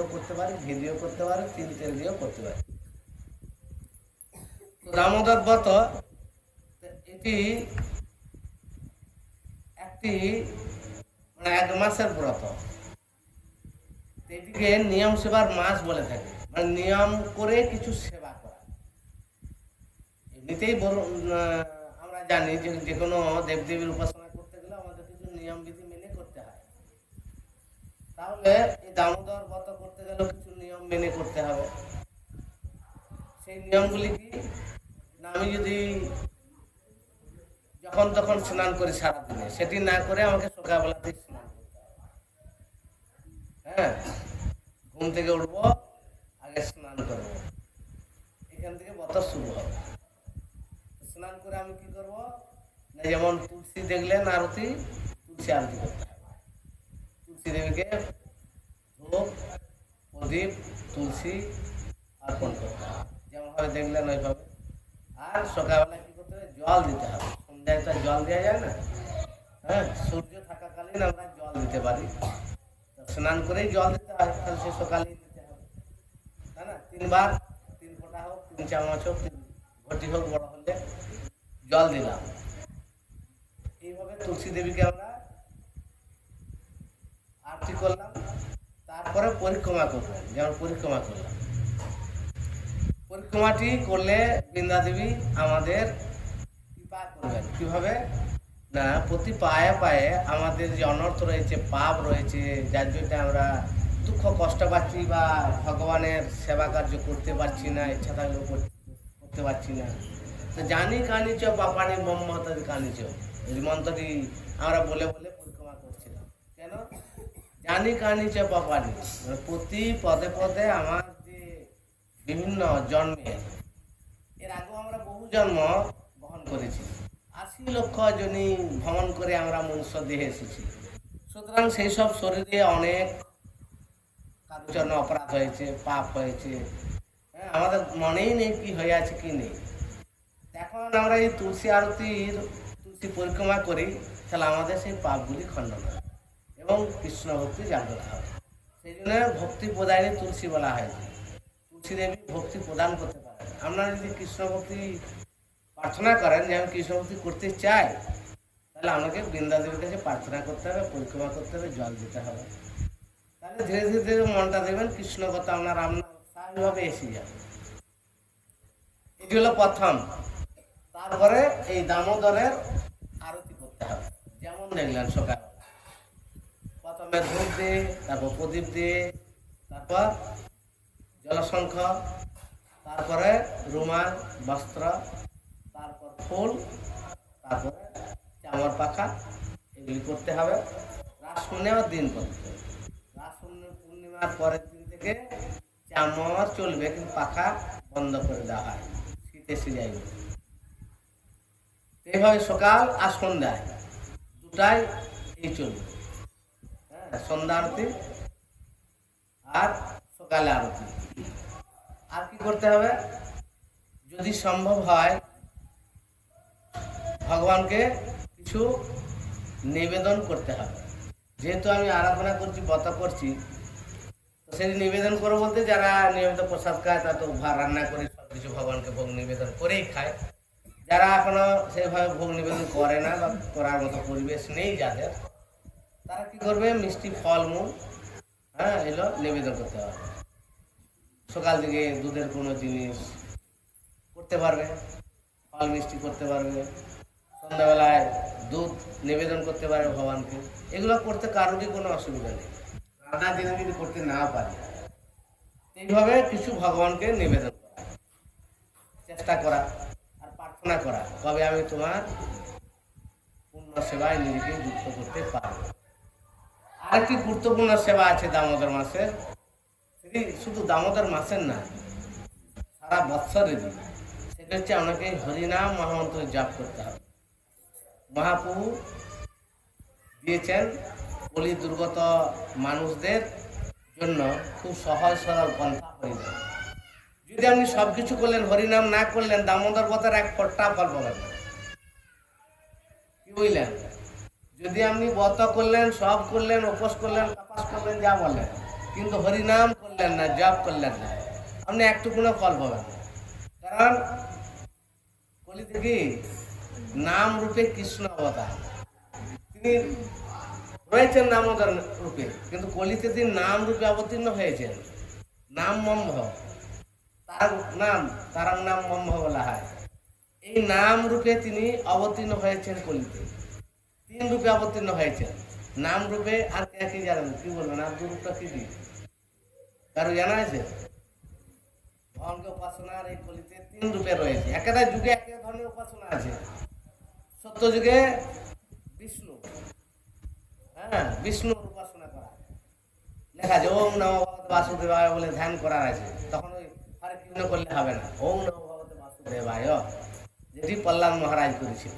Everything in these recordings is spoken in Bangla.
দিয়েও করতে পারি, ঘি দিয়েও করতে পারি, তিল তেল দিয়েও করতে পারি। দামোদর ব্রত এটি একটি মানে 1 মাসের ব্রত। এটিকে নিয়ম সেবার মাস বলে থাকে, মানে নিয়ম করে কিছু সেবা করা। এমনিতেই আমরা জানি যে কোনো দেবদেবীর উপাসনা করতে গেলে আমাদের কিছু নিয়ম বিধি মেনে করতে হয়। তাহলে এই দামোদর ব্রত করতে গেলেও কিছু নিয়ম মেনে করতে হবে। সেই নিয়মগুলি কি না, আমি যদি যখন তখন স্নান করি সারাদিনে, সেটি না করে আমাকে সকালবেলাতেই স্নান করতে হবে। হ্যাঁ, ঘুম থেকে উঠবো, আগে স্নান করবো, এখান থেকে ব্রত শুরু হবে। স্নান করে আমি কি করব না, যেমন তুলসী দেখলেন আরতি, তুলসী আরতি করতে হবে। তুলসী দেবীকে ধূপ প্রদীপ তুলসী অর্পণ করতে হবে, যেমনভাবে দেখলেন ওইভাবে। আর সকালবেলায় কি করতে হবে, জল দিতে হবে। সন্ধ্যায় তো জল দেওয়া যায় না, হ্যাঁ, সূর্য থাকাকালীন আমরা জল দিতে পারি। স্নান করেই জল দিতে হয়, তাহলে সে সকালেই দিতে হবে, তাই না? 3 বার, 3 ফোঁটা হোক, 3 চামচ হোক, 3 ঘটি হোক, বড় হলে জল দিলাম। এইভাবে তুলসী দেবীকে আমরা আরতি করলাম। তারপরে পরিক্রমা করবেন, যেমন পরিক্রমা করলাম। পরিক্রমাটি করলে বৃন্দা দেবী আমাদের কৃপা করবেন। কিভাবে না, প্রতি পায়ে পায়ে আমাদের যে অনর্থ রয়েছে, পাপ রয়েছে, যার জন্য আমরা দুঃখ কষ্ট পাচ্ছি বা ভগবানের সেবা কার্য করতে পারছি না, ইচ্ছা থাকলেও করতে পারছি না, তো জানি কানিচ পাপানি মম্মতার কানিচ, এই মন্ত্রটি আমরা বলে বলে পরিক্রমা করছিলাম। কেন? জানি কানিচ পাপানি, মানে প্রতি পদে পদে আমার যে বিভিন্ন জন্মে, এর আগেও আমরা বহু জন্ম বহন করেছি, 80 লক্ষ জনই ভ্রমণ করে আমরা মনুষ্য দেহে এসেছি। সুতরাং সেই সব শরীরে অনেক কারোর জন্য অপরাধ হয়েছে, পাপ হয়েছে, হ্যাঁ, আমাদের মনেই নেই কি হয়ে আছে কি নেই। এখন আমরা এই তুলসী আরতির তুলসী পরিক্রমা করি, তাহলে আমাদের সেই পাপগুলি খণ্ডন হয় এবং কৃষ্ণ ভক্তি জাগ্রত হয়। সেই জন্য ভক্তি প্রদায়নী তুলসী বলা হয়েছে। তুলসী দেবী ভক্তি প্রদান করতে পারেন। আপনারা যদি কৃষ্ণ ভক্তি প্রার্থনা করেন যে আমি কৃষ্ণ ভক্তি করতে চাই, তাহলে আমাকে বৃন্দা দেবীর কাছে প্রার্থনা করতে হবে, পরিক্রমা করতে হবে, জল দিতে হবে। তাহলে ধীরে ধীরে ধীরে মনটা দেখবেন কৃষ্ণ কথা আপনার স্বাভাবিকভাবে এসে যাবে। এটি হলো প্রথম। তারপরে এই দামোদরের আরতি করতে হবে, যেমন দেখলেন সকাল প্রথমে ধূপ দিয়ে, তারপর প্রদীপ দিয়ে, তারপর জলশঙ্খ, তারপরে রুমাল বস্ত্র, তারপর ফুল, তারপরে চামর পাখা, এগুলি করতে হবে। রাস পূর্ণিমার দিন করতে হবে। রাস পূর্ণিমার পরের দিন থেকে চামর চলবে, কিন্তু পাখা বন্ধ করে দেওয়া হয়, শীতে সিজাইবে। এইভাবে সকাল আর সন্ধ্যায় দুটাই এই চলবে। হ্যাঁ, সন্ধ্যা আরতি আর সকালে আরতি। আর কি করতে হবে, যদি সম্ভব হয় ভগবানকে কিছু নিবেদন করতে হবে। যেহেতু আমি আরাধনা করছি, ব্রত করছি, তো সেটি নিবেদন করবো বলতে যারা নিয়মিত প্রসাদ খায় তারা তো রান্না করে সব কিছু ভগবানকে ভোগ নিবেদন করেই খায়। যারা এখনো সেইভাবে ভোগ নিবেদন করে না বা করার মতো পরিবেশ নেই যাদের, তারা কি করবে, মিষ্টি ফলমূল, হ্যাঁ, এগুলো নিবেদন করতে হবে। সকাল থেকে দুধের কোনো জিনিস করতে পারবে, ফল মিষ্টি করতে পারবে, সন্ধ্যাবেলায় দুধ নিবেদন করতে পারবে ভগবানকে। এগুলো করতে কারোরই কোনো অসুবিধা নেই, রান্না দিনে যদি করতে না পারে। এইভাবে কিছু ভগবানকে নিবেদন করা, চেষ্টা করা আর প্রার্থনা করা, কবে আমি তোমার পূর্ণ সেবায় নিজেকে যুক্ত করতে পারবো। আরেকটি গুরুত্বপূর্ণ সেবা আছে দামোদর মাসের, সেটি শুধু দামোদর মাসের না, সারা বৎসরেরই। সেটা হচ্ছে আমাকে হরিনাম মহামন্ত্র জপ করতে হবে। মহাপ্রভু দিয়েছেন কলি দুর্গত মানুষদের জন্য খুব সহজ সরল পন্থা হরিনাম। যদি আপনি সব কিছু করলেন, হরিনাম না করলেন, দামোদর ব্রতের 1 ফোঁটা ফল পাবেন না। কি বুঝলেন? যদি আপনি ব্রত করলেন, সব করলেন, উপোস করলেন, তাপাস করলেন, যা বলেন, কিন্তু হরিনাম করলেন করলেন না, জপ করলেন না, আপনি একটুকুনো ফল পাবেন না। কারণ কলিতে কি নাম রূপে কৃষ্ণ অবতার, তিনি রয়েছেন নামোদর রূপে, কিন্তু কলিতে তিনি নাম রূপে অবতীর্ণ হয়েছেন। নাম মম্ভ, তার নাম, তার নাম মম্ভ বলা হয়। এই নাম রূপে তিনি অবতীর্ণ হয়েছেন কলিতে, 3 রূপে অবতীর্ণ হয়েছেন। নাম রূপে আর কে কি জানেন, কি বলবেন, আর 2 রূপটা কি কি কারো জানা আছে? ভগবানকে উপাসনার এই কলিতে 3 রূপে রয়েছে। একটা যুগে এক ধরনের উপাসনা আছে। সত্য যুগে বিষ্ণু, হ্যাঁ, বিষ্ণুর উপাসনা করা, লেখা আছে ওম নমো ভগবতে বাসুদেবায় বলে ধ্যান করার আছে। তখন ওই হরে কৃষ্ণ করলে হবে না, ওম নমো ভগবতে বাসুদেবায়, যেটি প্রহ্লাদ মহারাজ করেছিল।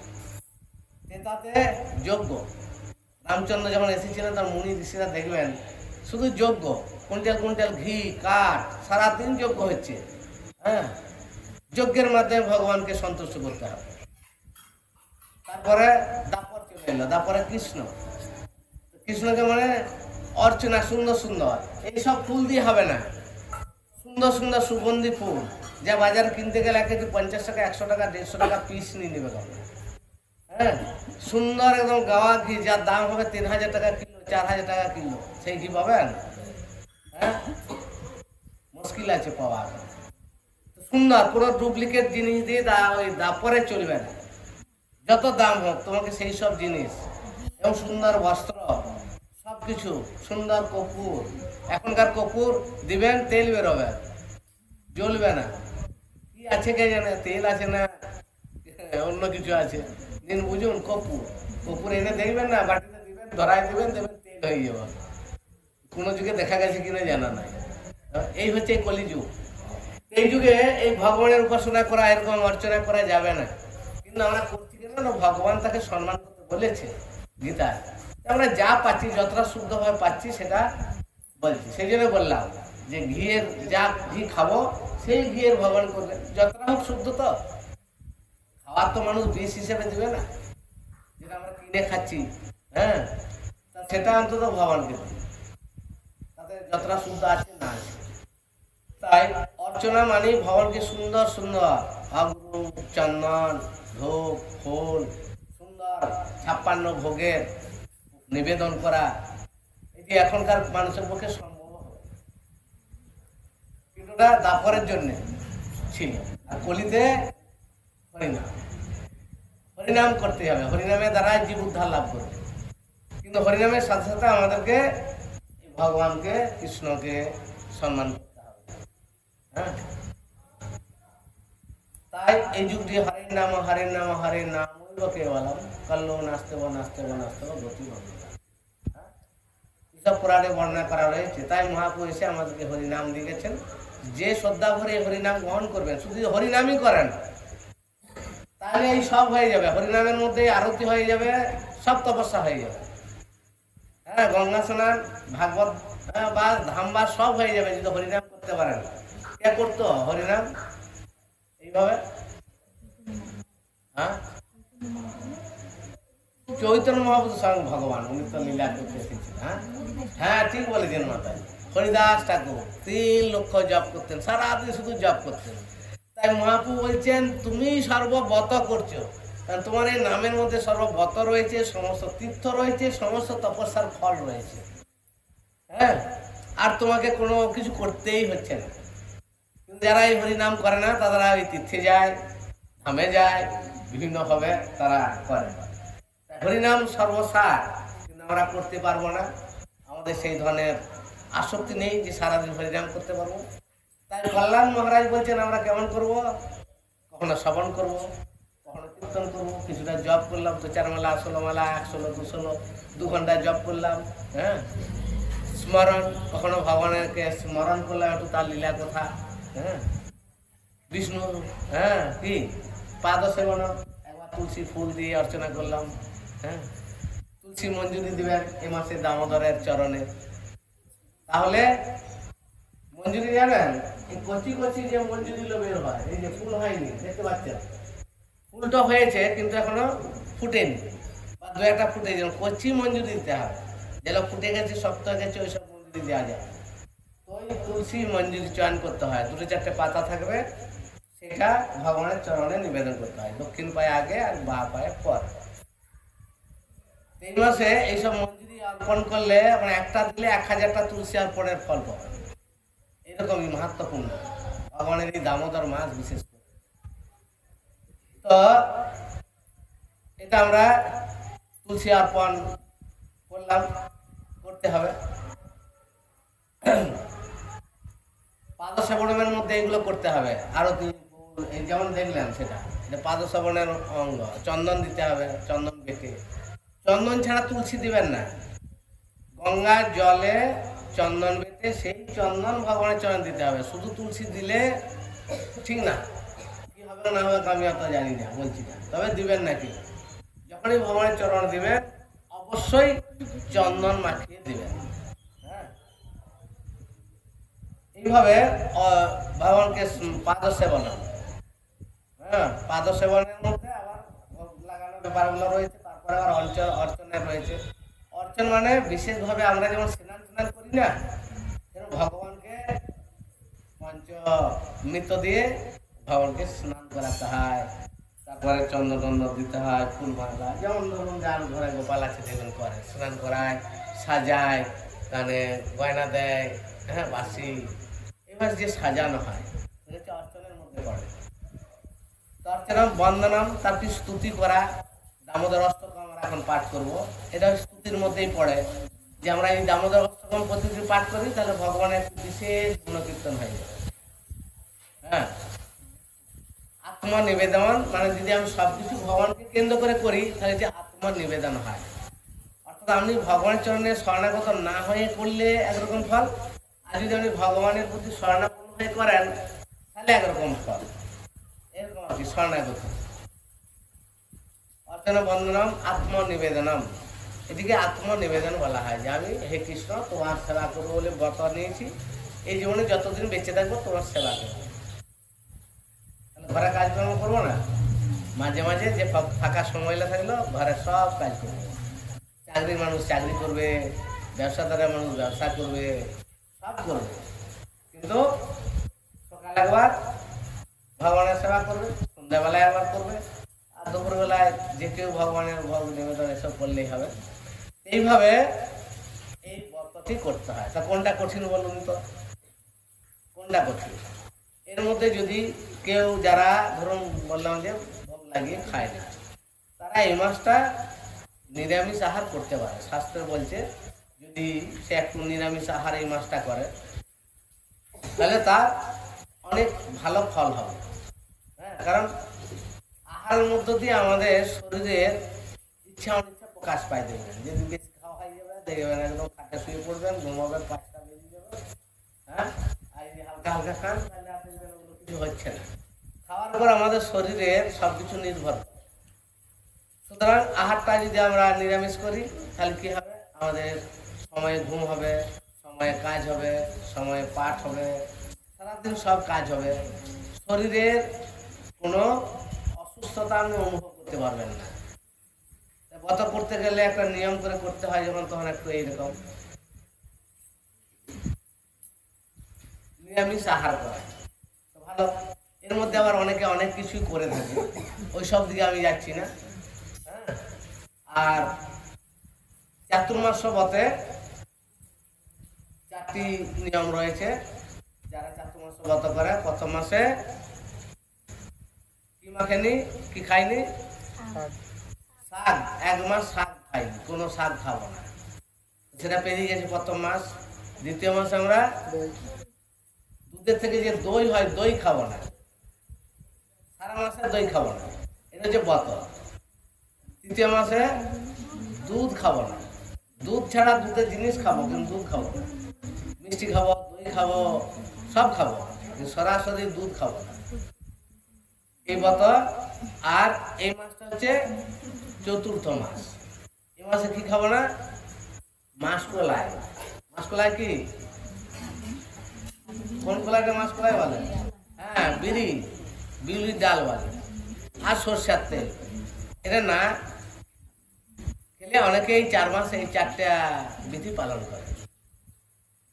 তাতে যজ্ঞ, রামচন্দ্র যখন এসেছিলেন তার মুনি ঋষিরা দেখবেন শুধু যজ্ঞ, কুইন্টাল কুইন্টাল ঘি কাঠ, সারাদিন যজ্ঞ হচ্ছে। হ্যাঁ, যজ্ঞের মাধ্যমে ভগবানকে সন্তুষ্ট করতে হবে। তারপরে দাপর চলে এলো, দাপরে কৃষ্ণ, কৃষ্ণকে মানে অর্চনা, সুন্দর সুন্দর এইসব ফুল দিয়ে হবে না, সুন্দর সুন্দর সুগন্ধি ফুল, যা বাজারে কিনতে গেলে কিন্তু 50 টাকা 100 টাকা 150 টাকা পিস নিয়ে নেবে। হ্যাঁ, সুন্দর একদম গাওয়া ঘি, যার দাম হবে 3000 টাকা কিলো, 4000 টাকা কিলো, সেই ঘি পাবেন? হ্যাঁ, মুশকিল আছে পাওয়া। সুন্দর পুরো ডুপ্লিকেট জিনিস দিয়ে ওই দাপরে চলবে না, যত দাম হোক তোমাকে সেই সব জিনিস এবং সুন্দর বস্ত্র, সব কিছু সুন্দর। কপুর, এখনকার কপুর দিবেন, তেল বেরোবে, জ্বলবে না। কি আছে কে জানে, তেল আছে না অন্য কিছু আছে, দিন বুঝুন। কপুর, কপুর এনে দেখবেন না, বাটিতে দিবেন, ধরাই দিবেন, দেবেন, তেল হয়ে যাবে। কোনো যুগে দেখা গেছে কিনা জানা নাই। এই হচ্ছে কলিযুগ। এই যুগে এই ভগবানের উপাসনা করা, এরকম অর্চনা করা যাবে না, কিন্তু আমরা করছি কেন না, ভগবান তাকে সম্মান করতে বলেছে গীতায়। আমরা যা পাচ্ছি, যতটা শুদ্ধভাবে পাচ্ছি সেটা বলছি। সেই জন্য বললাম যে ঘিয়ের, যা ঘি খাবো সেই ঘিয়ের ভগবান করবে, যতটা হোক শুদ্ধ। তো খাওয়ার তো মানুষ বিষ হিসেবে দিবে না, যেটা আমরা কিনে খাচ্ছি। হ্যাঁ, সেটা অন্তত ভগবানকে দিবে, তাতে যতটা শুদ্ধ আছে না আছে। তাই অর্চনা মানে ভগবানকে সুন্দর সুন্দর অগ্রু, চন্দন, ধূপ, ফুল, সুন্দর 56 ভোগের নিবেদন করা। এটি এখনকার মানুষের পক্ষে সম্ভব হবে, কিন্তু ওটা দাপরের জন্য ছিল। আর কলিতে হরিনাম, হরিনাম করতে হবে, হরিনামের দ্বারাই জীব উদ্ধার লাভ করবে। কিন্তু হরিনামের সাথে সাথে আমাদেরকে ভগবানকে, কৃষ্ণকে সম্মান করতে হবে। হ্যাঁ, তাই এই যুগটি হরে নাম হরে নাম হরে নাম কেবলম কল্লো নাস্তে নাস্তে নাস্তে গতি বন্ধ। এসব পুরাণে বর্ণনা করা রয়েছে। তাই মহাপ্রভু এসে আমাদেরকে হরিনাম দিয়েছেন। যে শ্রদ্ধা ভরে হরিনাম গ্রহণ করবেন, শুধু হরিনামই করেন, তাহলে এই সব হয়ে যাবে। হরিনামের মধ্যে আরতি হয়ে যাবে, সব তপস্যা হয়ে যাবে। হ্যাঁ, গঙ্গা স্নান, ভাগবত বা ধামবাস সব হয়ে যাবে যদি হরিনাম করতে পারেন। কে করতো হরিনাম এইভাবে? হ্যাঁ, চৈতন্য মহাপ্রভু স্বয়ং ভগবান, উনি তো লীলা করতে এসেছেন। হ্যাঁ হ্যাঁ, ঠিক বলেছেন মাতাজি। হরিদাস ঠাকুর 3 লক্ষ জপ করতেন, সারাদিন শুধু জপ করতেন। তাই মহাপ্রভু বলছেন তুমি সর্ববত করছো, কারণ তোমার এই নামের মধ্যে সর্ববত রয়েছে, সমস্ত তীর্থ রয়েছে, সমস্ত তপস্যার ফল রয়েছে। হ্যাঁ, আর তোমাকে কোনো কিছু করতেই হচ্ছে না। কিন্তু যারা এই হরিনাম করে না, তারা ওই তীর্থে যায়, ধামে যায়, বিভিন্নভাবে তারা করে। হরিনাম সর্বসার, কিন্তু আমরা করতে পারবো না। আমাদের সেই ধরনের আসক্তি নেই যে সারাদিন হরিনাম করতে পারবো। তাই কল্যাণ মহারাজ বলছেন আমরা কেমন করব, কখনো শ্রবণ করব, কখনো কীর্তন করবো, কিছুটা জপ করলাম, 2-4 মালা, 16 মালা, 116, 216, 2 ঘন্টা জপ করলাম। হ্যাঁ, স্মরণ, কখনো ভগবানকে স্মরণ করলাম, একটু তার লীলা কথা। হ্যাঁ, বিষ্ণু, হ্যাঁ কি পাদ সেবন, একবার তুলসী ফুল দিয়ে অর্চনা করলাম। হ্যাঁ, তুলসী মঞ্জুরি দিবেন এ মাসে দামোদরের চরণে। তাহলে মঞ্জুরি জানেন, এই কচি কচি যে মঞ্জুরি বের হয়, এই যে ফুল হয়নি, দেখতে পাচ্ছেন, ফুলটা হয়েছে কিন্তু এখনো ফুটেনি, বা 2-1টা ফুটে যাবে, কচি মঞ্জুরি দিতে হবে। যেগুলো ফুটে গেছে, শক্ত হয়ে গেছে, ওইসব মঞ্জুরি দেওয়া যায়। তো ওই তুলসী মঞ্জুরি চয়ন করতে হয়, 2-4টে পাতা থাকবে, সেটা ভগবানের চরণে নিবেদন করতে হয়, দক্ষিণ পায়ে আগে আর বাঁ পায়ে পর। এই মাসে এইসব মঞ্জুরি অর্পণ করলে মানে একটা দিলে 1000টা তুলসী অর্পণের ফল পাবে, এরকমই মাহাত্ম্যপূর্ণ ভগবানের এই দামোদর মাস বিশেষ করে। তো এটা আমরা তুলসী অর্পণ করলাম, করতে হবে। পাদ শ্রবণের মধ্যে এগুলো করতে হবে। আরো যেমন দেখলেন সেটা পাদ শ্রবণের অঙ্গ, চন্দন দিতে হবে, চন্দন বেটে। চন্দন ছাড়া তুলসী দিবেন না, গঙ্গার জলে চন্দন বেটে সেই চন্দন ভগবানের চরণ দিতে হবে। শুধু তুলসী দিলে ঠিক না, কি হবে না হবে আমি অত জানি না, বলছি না, তবে দিবেন নাকি যখনই ভগবানের চরণ দিবেন অবশ্যই চন্দন মাখিয়ে দিবেন। হ্যাঁ, এইভাবে ভগবানকে পাদ সেবন, হ্যাঁ, পাদ সেবনের মধ্যে আবার লাগানোর ব্যাপারগুলো রয়েছে। তারপরে আবার অর্চনের রয়েছে। অর্চন মানে বিশেষভাবে আমরা যেমন স্নান করি না, ভগবানকে পঞ্চমৃত দিয়ে ভগবানকে স্নান করাতে হয়। তারপরে চন্দ্র দিতে হয়, ফুল মালা, যেমন ধরুন যার ঘরে গোপাল আছে দেখুন করে, স্নান করায়, সাজায়, কানে গয়না দেয়, হ্যাঁ, বাসি, এবার যে সাজানো হয় হচ্ছে অর্চনের মধ্যে পড়ে। অর্চনম বন্দনম, তারপর স্তুতি করা, দামোদর অষ্টকম আমরা এখন পাঠ করব, এটা স্তুতির মধ্যেই পড়ে। যে আমরা এই দামোদর অষ্টকম প্রতিটি পাঠ করি তাহলে ভগবানের বিশেষ গুণকীর্তন হয়ে যাবে। হ্যাঁ, আত্মা নিবেদন মানে যদি আমি সবকিছু ভগবানকে কেন্দ্র করে করি তাহলে যে আত্মা নিবেদন হয়, অর্থাৎ আপনি ভগবানের চরণে শরণাগত না হয়ে করলে একরকম ফল, আর যদি আপনি ভগবানের প্রতি শরণাগত হয়ে করেন তাহলে একরকম ফল, এরকম আর কি শরণাগত। অর্চন বন্দনম আত্মনিবেদনম, এদিকে আত্মনিবেদন বলা হয় যে আমি হে কৃষ্ণ তোমার সেবা করবো বলে ব্রত নিয়েছি, এই জীবনে যতদিন বেঁচে থাকবো তোমার সেবা করবো। ঘরে কাজকর্ম করবো না, মাঝে মাঝে যে ফাঁকা সময়টা থাকলো ঘরে সব কাজ করবো। চাকরির মানুষ চাকরি করবে, ব্যবসাদারের মানুষ ব্যবসা করবে, সব করবে, কিন্তু সকালে একবার ভগবানের সেবা করবে, সন্ধ্যাবেলায় একবার করবে, আর দুপুরবেলায় যে কেউ ভগবানের ভোগ নিবেদন এসব করলেই হবে। এইভাবে এই ব্রতটি করতে হয়। তা কোনটা কঠিন বলুন তো, কোনটা কঠিন? এর মধ্যে যদি কেউ যারা ধরুন বললাম যে ভোগ লাগিয়ে খায় না, তারা এই মাসটা নিরামিষ আহার করতে পারে। শাস্ত্র বলছে যদি সে একটু নিরামিষ আহার এই মাসটা করে তাহলে তার অনেক ভালো ফল হবে। হ্যাঁ, কারণ আহারের মধ্য দিয়ে আমাদের শরীরের ইচ্ছা অনিচ্ছা প্রকাশ পায়। দেখবেন যদি বেশি খাওয়া হয়ে যাবে দেখবেন একদম খাটে শুয়ে পড়বেন, ঘুমাবেন, 5টা বেজে যাবে। হ্যাঁ, আর যদি হালকা হালকা খান তাহলে আপনি ওগুলো কিছু হচ্ছে না। খাওয়ার পর আমাদের শরীরের সব কিছু নির্ভর করে। সুতরাং আহারটা যদি আমরা নিরামিষ করি তাহলে কি হবে, আমাদের সময়ে ঘুম হবে, সময়ে কাজ হবে, সময়ে পাঠ হবে, সারাদিন সব কাজ হবে, শরীরের কোনো অসুস্থতা আপনি অনুভব করতে পারবেন না। ব্রত করতে গেলে একটা নিয়ম করে করতে হয়, যেমন তখন একটু এইরকম নিরামিষ আহার করা তো ভালো। এর মধ্যে আবার অনেকে অনেক কিছুই করে থাকে, ওই সব দিকে আমি যাচ্ছি না। হ্যাঁ, আর চাতুর্মাস্য ব্রতে 4টি নিয়ম রয়েছে। যারা চাতুর্মাস্য ব্রত করে প্রথম মাসে কি মাখেনি, কি খাইনি, শাক, 1 মাস শাক খাইনি, কোনো শাক খাবো না, সেটা পেরিয়ে গেছে প্রথম মাস। দ্বিতীয় মাসে আমরা দুধের থেকে যে দই হয় দই খাবো না, সারা মাসে দই খাবো না, এটা হচ্ছে ব্রত। তৃতীয় মাসে দুধ খাবো না, দুধ ছাড়া দুধের জিনিস খাবো কিন্তু দুধ খাবো না, মিষ্টি খাবো, দই খাবো, সব খাবো, কিন্তু সরাসরি দুধ খাবো না, এই ব্রত। আর এই মাসটা হচ্ছে চতুর্থ মাস। এই মাসে কি খাবো না, মাসকলাই। মাসকলাই কি, কোন কলাইকে মাসকলাই বলে? হ্যাঁ, বিউলির ডাল বলে, আর সরষের তেল। এটা না খেলে অনেকেই 4 মাস এই 4টা বিধি পালন করে,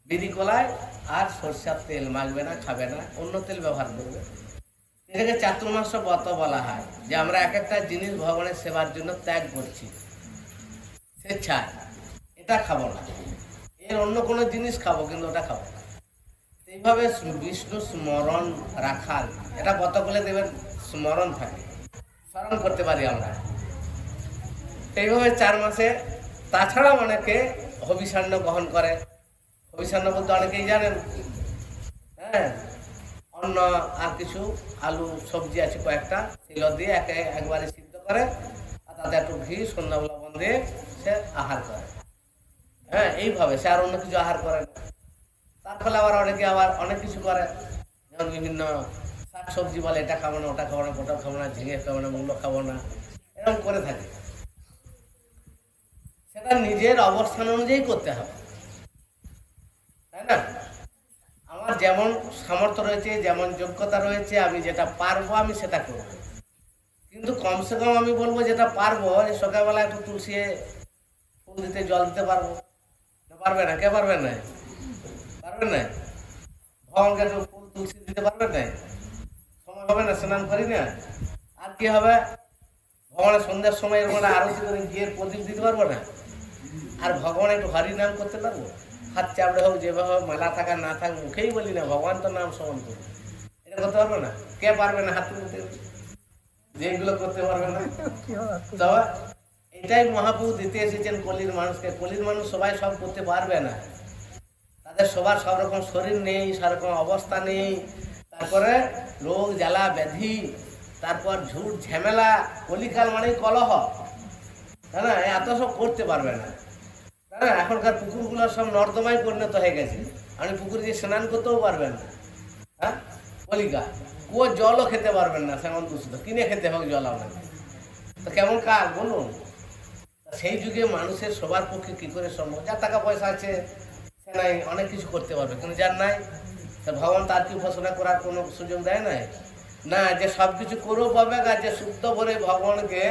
বিধি কলাই আর সরষের তেল মাখবে না, খাবে না, অন্য তেল ব্যবহার করবে। এটাকে চাতুর্মাস্য ব্রত বলা হয়, যে আমরা এক একটা জিনিস ভগবানের সেবার জন্য ত্যাগ করছি স্বেচ্ছায়। এটা খাবো না, এর অন্য কোনো জিনিস খাবো, কিন্তু ওটা খাবো না। এইভাবে বিষ্ণু স্মরণ রাখার, এটা ব্রত করলে দেবেন স্মরণ থাকে, স্মরণ করতে পারি আমরা। এইভাবে 4 মাসে। তাছাড়াও অনেকে হবিষান্ন গ্রহণ করে। হবিষান্ন বলতে অনেকেই জানেন, হ্যাঁ, অন্য আর কিছু আলু সবজি আছে কয়েকটা, সেগুলো দিয়ে একবারে সিদ্ধ করে, আর তাতে একটু ঘি সন্ধ্যাবেলা লবণ দিয়ে সে আহার করে। হ্যাঁ, এইভাবে সে আর অন্য কিছু আহার করে না। তার ফলে আবার অনেকে আবার অনেক কিছু করে, যেমন বিভিন্ন শাক সবজি বলে, এটা খাবো না, ওটা খাবো না, পটল খাবো না, ঝিঙে খাবো না, মূলো খাবো না, এরকম করে থাকে। সেটা নিজের অবস্থান অনুযায়ী করতে হবে, তাই না? আমার যেমন সামর্থ্য রয়েছে, যেমন যোগ্যতা রয়েছে, আমি যেটা পারবো আমি সেটা করব। কিন্তু কমসে কম আমি বলবো যেটা পারবো, সকালবেলা একটু তুলসী ফুল দিতে, জল দিতে পারবো না? পারবে না? কে পারবেন না? পারবেন না? ভগবানকে একটু ফুল তুলসী দিতে পারবেন না? সময় হবে না, স্নান করি না। আর কি হবে, ভগবানের সন্ধ্যার সময় এর মধ্যে আরতি করে গিয়ে প্রদীপ দিতে পারবো না? আর ভগবান একটু হরি নাম করতে পারবো? হাত চাপড়ে হোক, যেভাবে হোক, মালা থাকা না থাক, মুখেই বলি না ভগবান তো নাম স্মরণ করবো, এটা করতে পারবো না? কে পারবে না? হাত তুলতে, যেগুলো করতে পারবে না। তবে এটাই মহাপ্রভু দিতে এসেছেন কলির মানুষকে। কলির মানুষ সবাই সব করতে পারবে না, তাদের সবার সব রকম শরীর নেই, সব রকম অবস্থা নেই, তারপরে রোগ জ্বালা ব্যাধি, তারপর ঝুট ঝামেলা, কলিকাল মানেই কলহ, তাই না? এত সব করতে পারবে না, তাই না? এখনকার পুকুরগুলো সব নর্দমায় পরিণত হয়ে গেছে, আপনি পুকুরে যে স্নান করতেও পারবেন না। হ্যাঁ, কলিকা, কুয়োর জলও খেতে পারবেন না, সেমন দূষিত, কিনে খেতে হবে জল আপনাকে। তো কেমন কাজ বলুন? সেই যুগে মানুষের সবার পক্ষে কি করে সম্ভব? যার টাকা পয়সা আছে সে নাই অনেক কিছু করতে পারবে, কিন্তু যার নাই, তা ভগবান তার কি উপাসনা করার কোনো সুযোগ দেয় নাই? না, যে সব কিছু করেও পাবে, আর যে শুদ্ধ করে ভগবানকে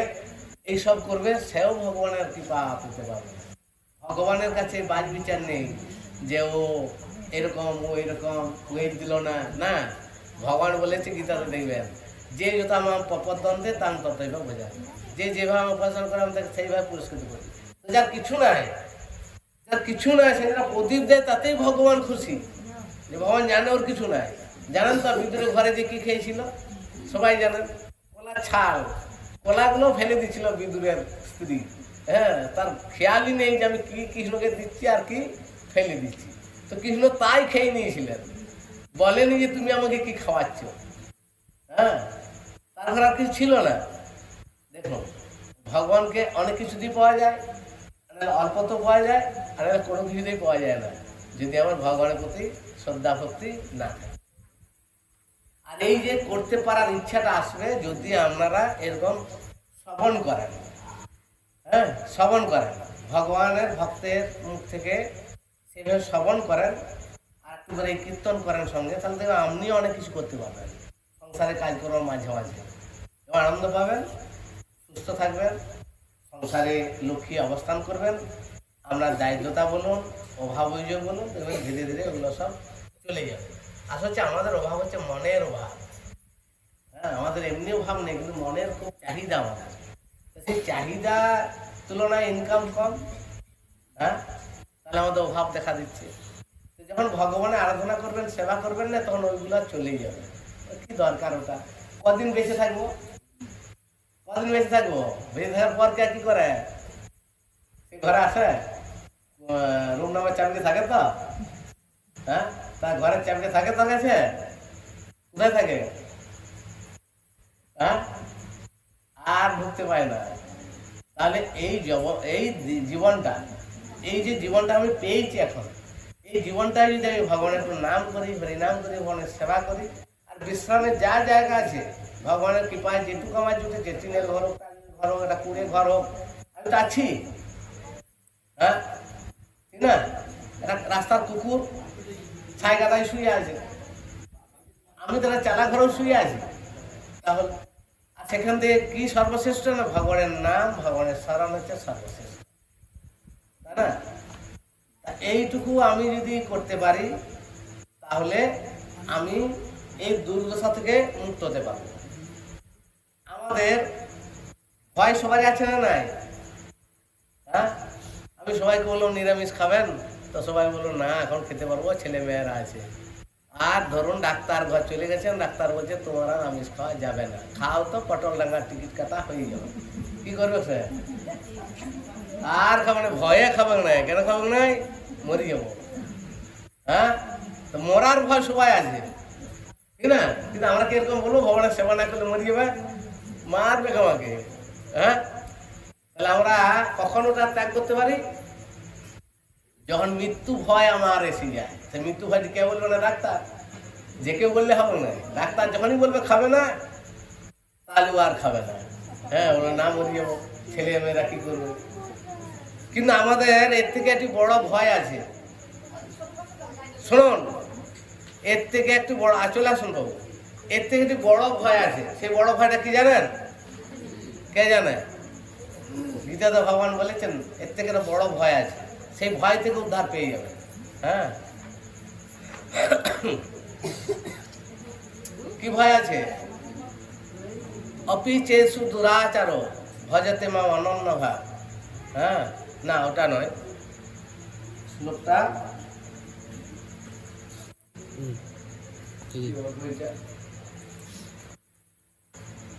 এইসব করবে, সেও ভগবানের কৃপা পেতে পারবে। ভগবানের কাছে বাজ বিচার নেই যে ও এরকম, ও এরকম, ও এই দিল না। না, ভগবান বলেছে গীতাতে, দেখবেন, যে যত আমার পপদ্বন্দ্বে তান ততই বা বোঝা, যে যেভাবে আমি উপাসনা করে আমি তাকে সেইভাবে পুরস্কৃত করি। তো যার কিছু নাই, যার কিছু নাই, সেটা প্রদীপ দেয়, তাতেই ভগবান খুশি, যে ভগবান জানে ওর কিছু নাই। জানেন তো ভিতরে ঘরে যে কি খেয়েছিল? সবাই জানেন, কলা ছাল, কলাগুলো ফেলে দিচ্ছিল বিদুরের স্ত্রী। হ্যাঁ, তার খেয়ালই নেই যে আমি কি কৃষ্ণকে দিচ্ছি আর কি ফেলে দিচ্ছি। তো কৃষ্ণ তাই খেয়ে নিয়েছিলেন, বলেনি যে তুমি আমাকে কি খাওয়াচ্ছ। হ্যাঁ, তারপর আর কিছু ছিল না। দেখুন, ভগবানকে অনেক কিছু দিয়ে পাওয়া যায়, অল্প তো পাওয়া যায়, আর কোনো কিছুতেই পাওয়া যায় না যদি আমার ভগবানের প্রতি শ্রদ্ধা ভক্তি না থাকে। আর এই যে করতে পারার ইচ্ছাটা আসবে যদি আপনারা এরকম শ্রবণ করেন। হ্যাঁ, শ্রবণ করেন, ভগবানের ভক্তের মুখ থেকে সেভাবে শ্রবণ করেন, আর একটু করে কীর্তন করেন সঙ্গে, তাহলে দেখবেন আপনিও অনেক কিছু করতে পারবেন সংসারে কাজ করার মাঝে মাঝে। এবং আনন্দ পাবেন, সুস্থ থাকবেন, সংসারে লক্ষ্মী অবস্থান করবেন। আপনার দারিদ্রতা বলুন, অভাব অভিযোগ বলুন, দেখবেন ধীরে ধীরে ওগুলো সব চলে যাবে। আসলে হচ্ছে আমাদের অভাব হচ্ছে মনের অভাব। হ্যাঁ, আমাদের এমনি অভাব নেই, কিন্তু মনের খুব চাহিদা আমাদের। সেই চাহিদা তুলনায় ইনকাম কম, হ্যাঁ, তাহলে আমাদের অভাব দেখা দিচ্ছে। তো যখন ভগবানের আরাধনা করবেন, সেবা করবেন না, তখন ওইগুলো চলেই যাবে। কি দরকার ওটা? কদিন বেঁচে থাকবো? কদিন বেঁচে থাকবো? বেঁচে থাকার পর কে কি করে? সে ঘরে আসে, রুম নাম্বার চাবিতে থাকে তো? হ্যাঁ, তার ঘরের চাবিতে থাকে তো গেছে? কোথায় থাকে? হ্যাঁ, আর ঢুকতে পায় না। তাহলে এই জীবনটা, এই যে জীবনটা আমি পেয়েছি এখন, এই জীবনটাই যদি আমি ভগবানের একটু নাম করি, হরিনাম করি, ভগবানের সেবা করি, আর বিশ্রামের যা জায়গা আছে ভগবানের কৃপায় যেটুকু আমার জুটেছে, টিনের ঘর হোক, ঘর হোক, একটা কুড়ে ঘর হোক, আমি তো আছি। হ্যাঁ, ঠিক না? একটা রাস্তার কুকুর ছাই গাদায় শুয়ে আছে, আমি তো একটা চালা ঘরেও শুয়ে আছি। তাহলে সেখান থেকে কি সর্বশ্রেষ্ঠ? না ভগবানের নাম, ভগবানের স্মরণ হচ্ছে সর্বশ্রেষ্ঠ, তাই না? এইটুকু আমি যদি করতে পারি, তাহলে আমি এই দুর্দশা থেকে মুক্ত হতে পারবো। আমাদের ভয় সবাই আছে না নাই? হ্যাঁ, আমি সবাইকে বললাম নিরামিষ খাবেন, তো সবাই বললো না এখন খেতে পারবো, ছেলে মেয়েরা আছে। আর ধরুন ডাক্তার ঘর চলে গেছেন, ডাক্তার বলছে তোমার আর আমিষ খাওয়া যাবে না, খাও তো পটল ডাঙ্গার টিকিট কাটা হয়ে যাবে। কি করবে স্যার? আর খাবে না, ভয়ে খাবে না। কেন খাবে না? মরে যাবো। হ্যাঁ, তো মরার ভয় সবাই আছে, ঠিক না? কিন্তু আমরা কিরকম বলবো ভগবানের সেবা না করলে মরে যাবে, মারবে আমাকে। হ্যাঁ, তাহলে আমরা কখন ওটা ত্যাগ করতে পারি? যখন মৃত্যু ভয় আমার এসে যায়। সে মৃত্যু ভয় কে বলবে না? ডাক্তার। যে কেউ বললে হবে না। ডাক্তার যখনই বলবে খাবে না, তাহলে আর খাবে না। হ্যাঁ, ওরা না মরে যাবো, ছেলে মেয়েরা কি করবে? কিন্তু আমাদের এর থেকে একটি বড় ভয় আছে। শুনুন, এর থেকে একটু বড় চলে আসুন বাবু, এর থেকে একটি বড় ভয় আছে। সেই বড় ভয়টা কি জানেন? কে জানে? গীতাতে ভগবান বলেছেন এর থেকে একটা বড় ভয় আছে, সেই ভয় থেকে উদ্ধার পেয়ে যাবে। হ্যাঁ, কি ভয় আছে? অপিচেষু দুরাচার ভজতে মা অনন্য ভাব। হ্যাঁ, না ওটা নয়, শ্লোকটা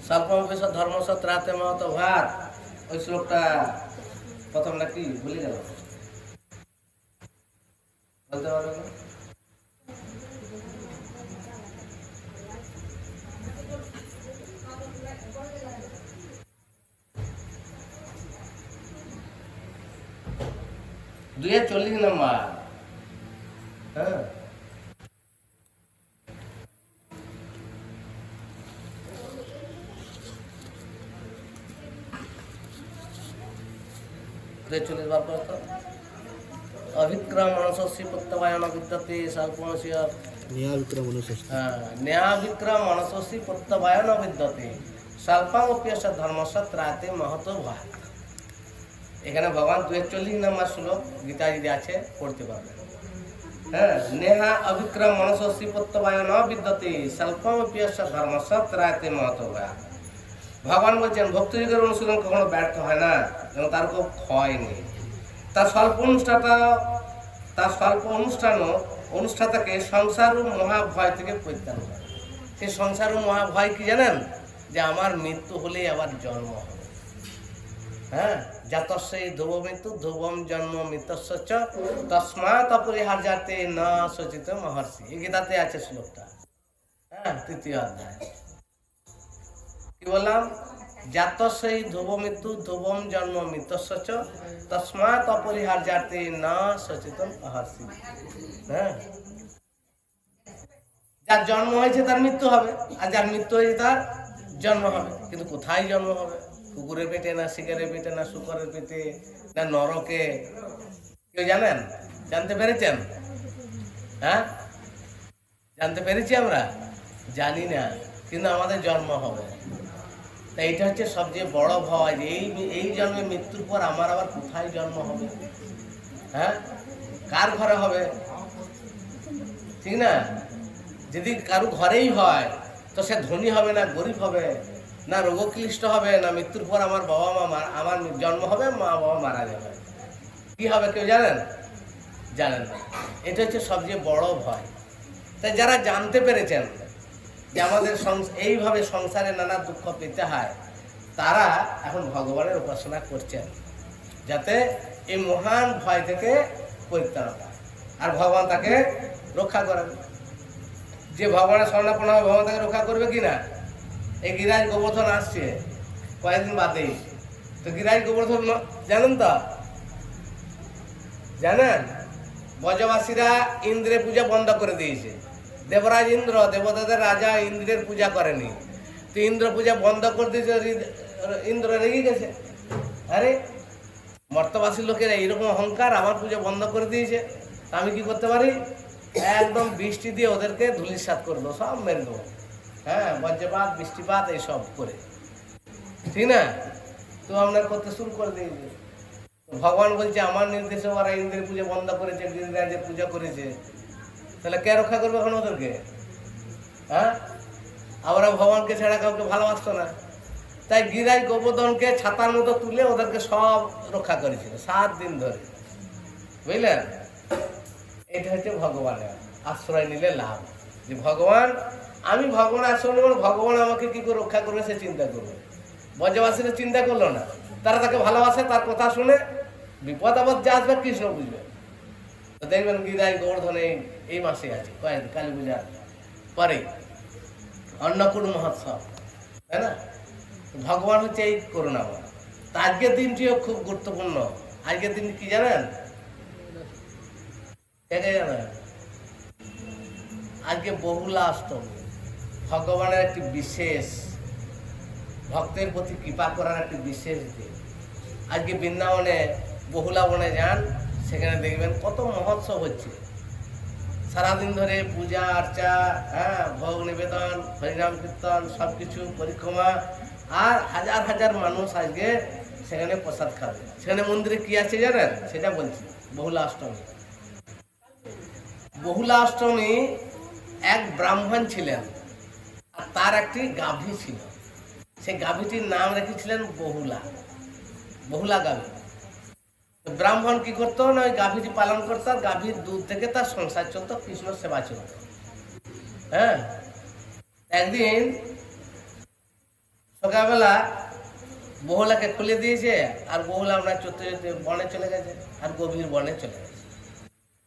স্বল্পমেষ ধর্মসত্রাতে মত ভাত। ওই শ্লোকটা প্রথম নাকি ভুলে গেল, বলতে পারবে না? দুয়ে 40 নম্বর। হ্যাঁ, অভিক্রম মনসস্য প্রত্যবায়ন বিদ্যতে স্বল্পমস্য ন্যায়াভিক্রম মনসস্য প্রত্যবায়ন বিদ্যতে স্বল্পমপ্যস্য ধর্মস্য ত্রাতে মহত ভাত। এখানে ভগবান 42 নম্বর শ্লোক গীতা যদি আছে পড়তে পারবেন। হ্যাঁ, নেহা অভিক্রম মনসস্য প্রত্যবায়ন বিদ্যতে স্বল্পমপ্যস্য ধর্মস্য ত্রাতে মহত ভাত। ভগবান বলছেন ভক্তিযোগের অনুশীলন কখনো ব্যর্থ হয় না এবং তার খুব ক্ষয় নেই। তার স্বল্প অনুষ্ঠানটাকে সংসার ও মহাভয় থেকে পরিত্রাণ করে। সেই সংসার ও মহাভয় কি জানেন? যে আমার মৃত্যু হলেই আবার জন্ম হবে। হ্যাঁ, জাতস্যই ধ্রুব মৃত্যু ধ্রুবম জন্ম মৃত্যস্য চ তস্মাৎ অপরিহার্যাতে না সচিত মহর্ষি। এই গীতাতে আছে শ্লোকটা। হ্যাঁ, 3য় অধ্যায়। কি বললাম? জাতস্যই ধ্রুব মৃত্যু ধ্রুবম জন্ম মৃত্যস্য চ তস্মাৎ অপরিহার্যাতে না সচেতন মহর্ষি। হ্যাঁ, যার জন্ম হয়েছে তার মৃত্যু হবে, আর যার মৃত্যু হয়েছে তার জন্ম হবে। কিন্তু কোথায় জন্ম হবে? কুকুরের পেটে, না শিকারের পেটে, না শুকরের পেটে, না নরকে? কেউ জানেন? জানতে পেরেছেন? হ্যাঁ, জানতে পেরেছি আমরা? জানি না, কিন্তু আমাদের জন্ম হবে। তাই এটা হচ্ছে সবচেয়ে বড় ভয়, যে এই জন্মে মৃত্যুর পর আমার আবার কোথায় জন্ম হবে? হ্যাঁ, কার ঘরে হবে? ঠিক না? যদি কারো ঘরেই হয় তো সে ধনী হবে না গরিব হবে, না রোগক্লিষ্ট হবে, না মৃত্যুর পর আমার বাবা মা আমার জন্ম হবে, মা বাবা মারা যাবে। কি হবে কেউ জানেন? জানেন না। এটা হচ্ছে সবচেয়ে বড় ভয়। তাই যারা জানতে পেরেছেন যে আমাদের এইভাবে সংসারে নানা দুঃখ পেতে হয়, তারা এখন ভগবানের উপাসনা করছেন যাতে এই মহান ভয় থেকে পরিত্রাণ পায়, আর ভগবান তাকে রক্ষা করেন। যে ভগবানের শরণাপন্ন হবে ভগবান তাকে রক্ষা করবে কিনা? এই গিরাজ গোবর্ধন আসছে কয়েকদিন বাদেই, তো গিরাজ গোবর্ধন জানেন তো? জানেন? ব্রজবাসীরা ইন্দ্রের পূজা বন্ধ করে দিয়েছে। দেবরাজ ইন্দ্র, দেবতাদের রাজা ইন্দ্রের পূজা করেনি, তো ইন্দ্র পূজা বন্ধ করে দিয়েছে। ইন্দ্র রেগে গেছে, আরে মর্তবাসীর লোকেরা এইরকম অহংকার, আমার পূজা বন্ধ করে দিয়েছে, আমি কি করতে পারি? একদম বৃষ্টি দিয়ে ওদেরকে ধূলিসাৎ করে দেবো, সব মেরে দেবো। হ্যাঁ, বজ্রপাত বৃষ্টিপাত এইসব করে, ঠিক না? তো আমরা করতে শুরু করে দিয়েছি। ভগবান বলছে আমার নির্দেশে ওরা ইন্দ্রের পূজা বন্ধ করেছে, গিরিরাজের পূজা করেছে। তাহলে কে রক্ষা করবে এখন ওদেরকে? হ্যাঁ, আমরা ভগবানকে ছাড়া কাউকে ভালোবাসতো না, তাই গিরাই গোবর্ধনকে ছাতার মতো তুলে ওদেরকে সব রক্ষা করেছিল 7 দিন ধরে, বুঝলেন? এটা হচ্ছে ভগবানের আশ্রয় নিলে লাভ, যে ভগবান, আমি ভগবানের আশ্রয় নেব, ভগবান আমাকে কি করে রক্ষা করবে সে চিন্তা করবে। ব্রজবাসীরা চিন্তা করলো না, তারা তাকে ভালোবাসে, তার কথা শুনে বিপদ আপদ যা আসবে কৃষ্ণ বুঝবে। তো দেখবেন গিরাই গোবর্ধনে এই মাসে আছে, কালী পূজার পরে অন্নকূট মহোৎসব, তাই না? ভগবান হচ্ছে এই করুণাময়। তা আজকের দিনটিও খুব গুরুত্বপূর্ণ। আজকের দিন কি জানেন? জানেন আজকে বহুলা অষ্টমী, ভগবানের একটি বিশেষ, ভক্তের প্রতি কৃপা করার একটি বিশেষ দিন। আজকে বৃন্দাবনে বহুলা বনে যান, সেখানে দেখবেন কত মহোৎসব হচ্ছে, সারাদিন ধরে পূজা আর্চা, হ্যাঁ, ভোগ নিবেদন, হরিনাম কীর্তন, সব কিছু পরিক্রমা, আর হাজার হাজার মানুষ আজকে সেখানে প্রসাদ খাবে। সেখানে মন্দিরে কি আছে জানেন? সেটা বলছি। বহুলা অষ্টমী, বহুলা অষ্টমী এক ব্রাহ্মণ ছিলেন, আর তার একটি গাভী ছিল। সেই গাভীটির নাম রেখেছিলেন বহুলা, বহুলা গাভী। ব্রাহ্মণ কি করতো না, ওই গাভীটি পালন করতো, আর গাভীর দুধ থেকে তার সংসার চলতো, কৃষ্ণ সেবা চলতো। হ্যাঁ, একদিন সকালবেলা বহুলাকে খুলে দিয়েছে, আর বহুলা আমরা চলতে চলতে বনে চলে গেছে, আর গভীর বনে চলে গেছে।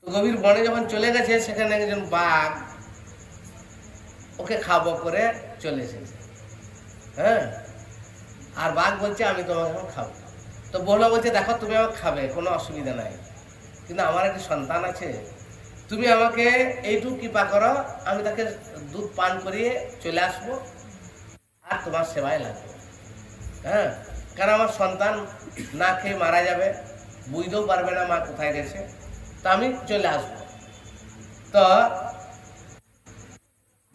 তো গভীর বনে যখন চলে গেছে, সেখানে একজন বাঘ ওকে খাবো করে চলে এসেছে। হ্যাঁ, আর বাঘ বলছে আমি তোমাকে এখন খাবো। তো বহুলা বলছে দেখো তুমি আমাকে খাবে, কোনো অসুবিধা নাই, কিন্তু আমার একটি সন্তান আছে, তুমি আমাকে এইটুকু কৃপা করো, আমি তাকে দুধ পান করিয়ে চলে আসবো, আর তোমার সেবায় লাগবে। হ্যাঁ, কারণ আমার সন্তান না খেয়ে মারা যাবে, বুঝতেও পারবে না মা কোথায় গেছে, তা আমি চলে আসবো। তো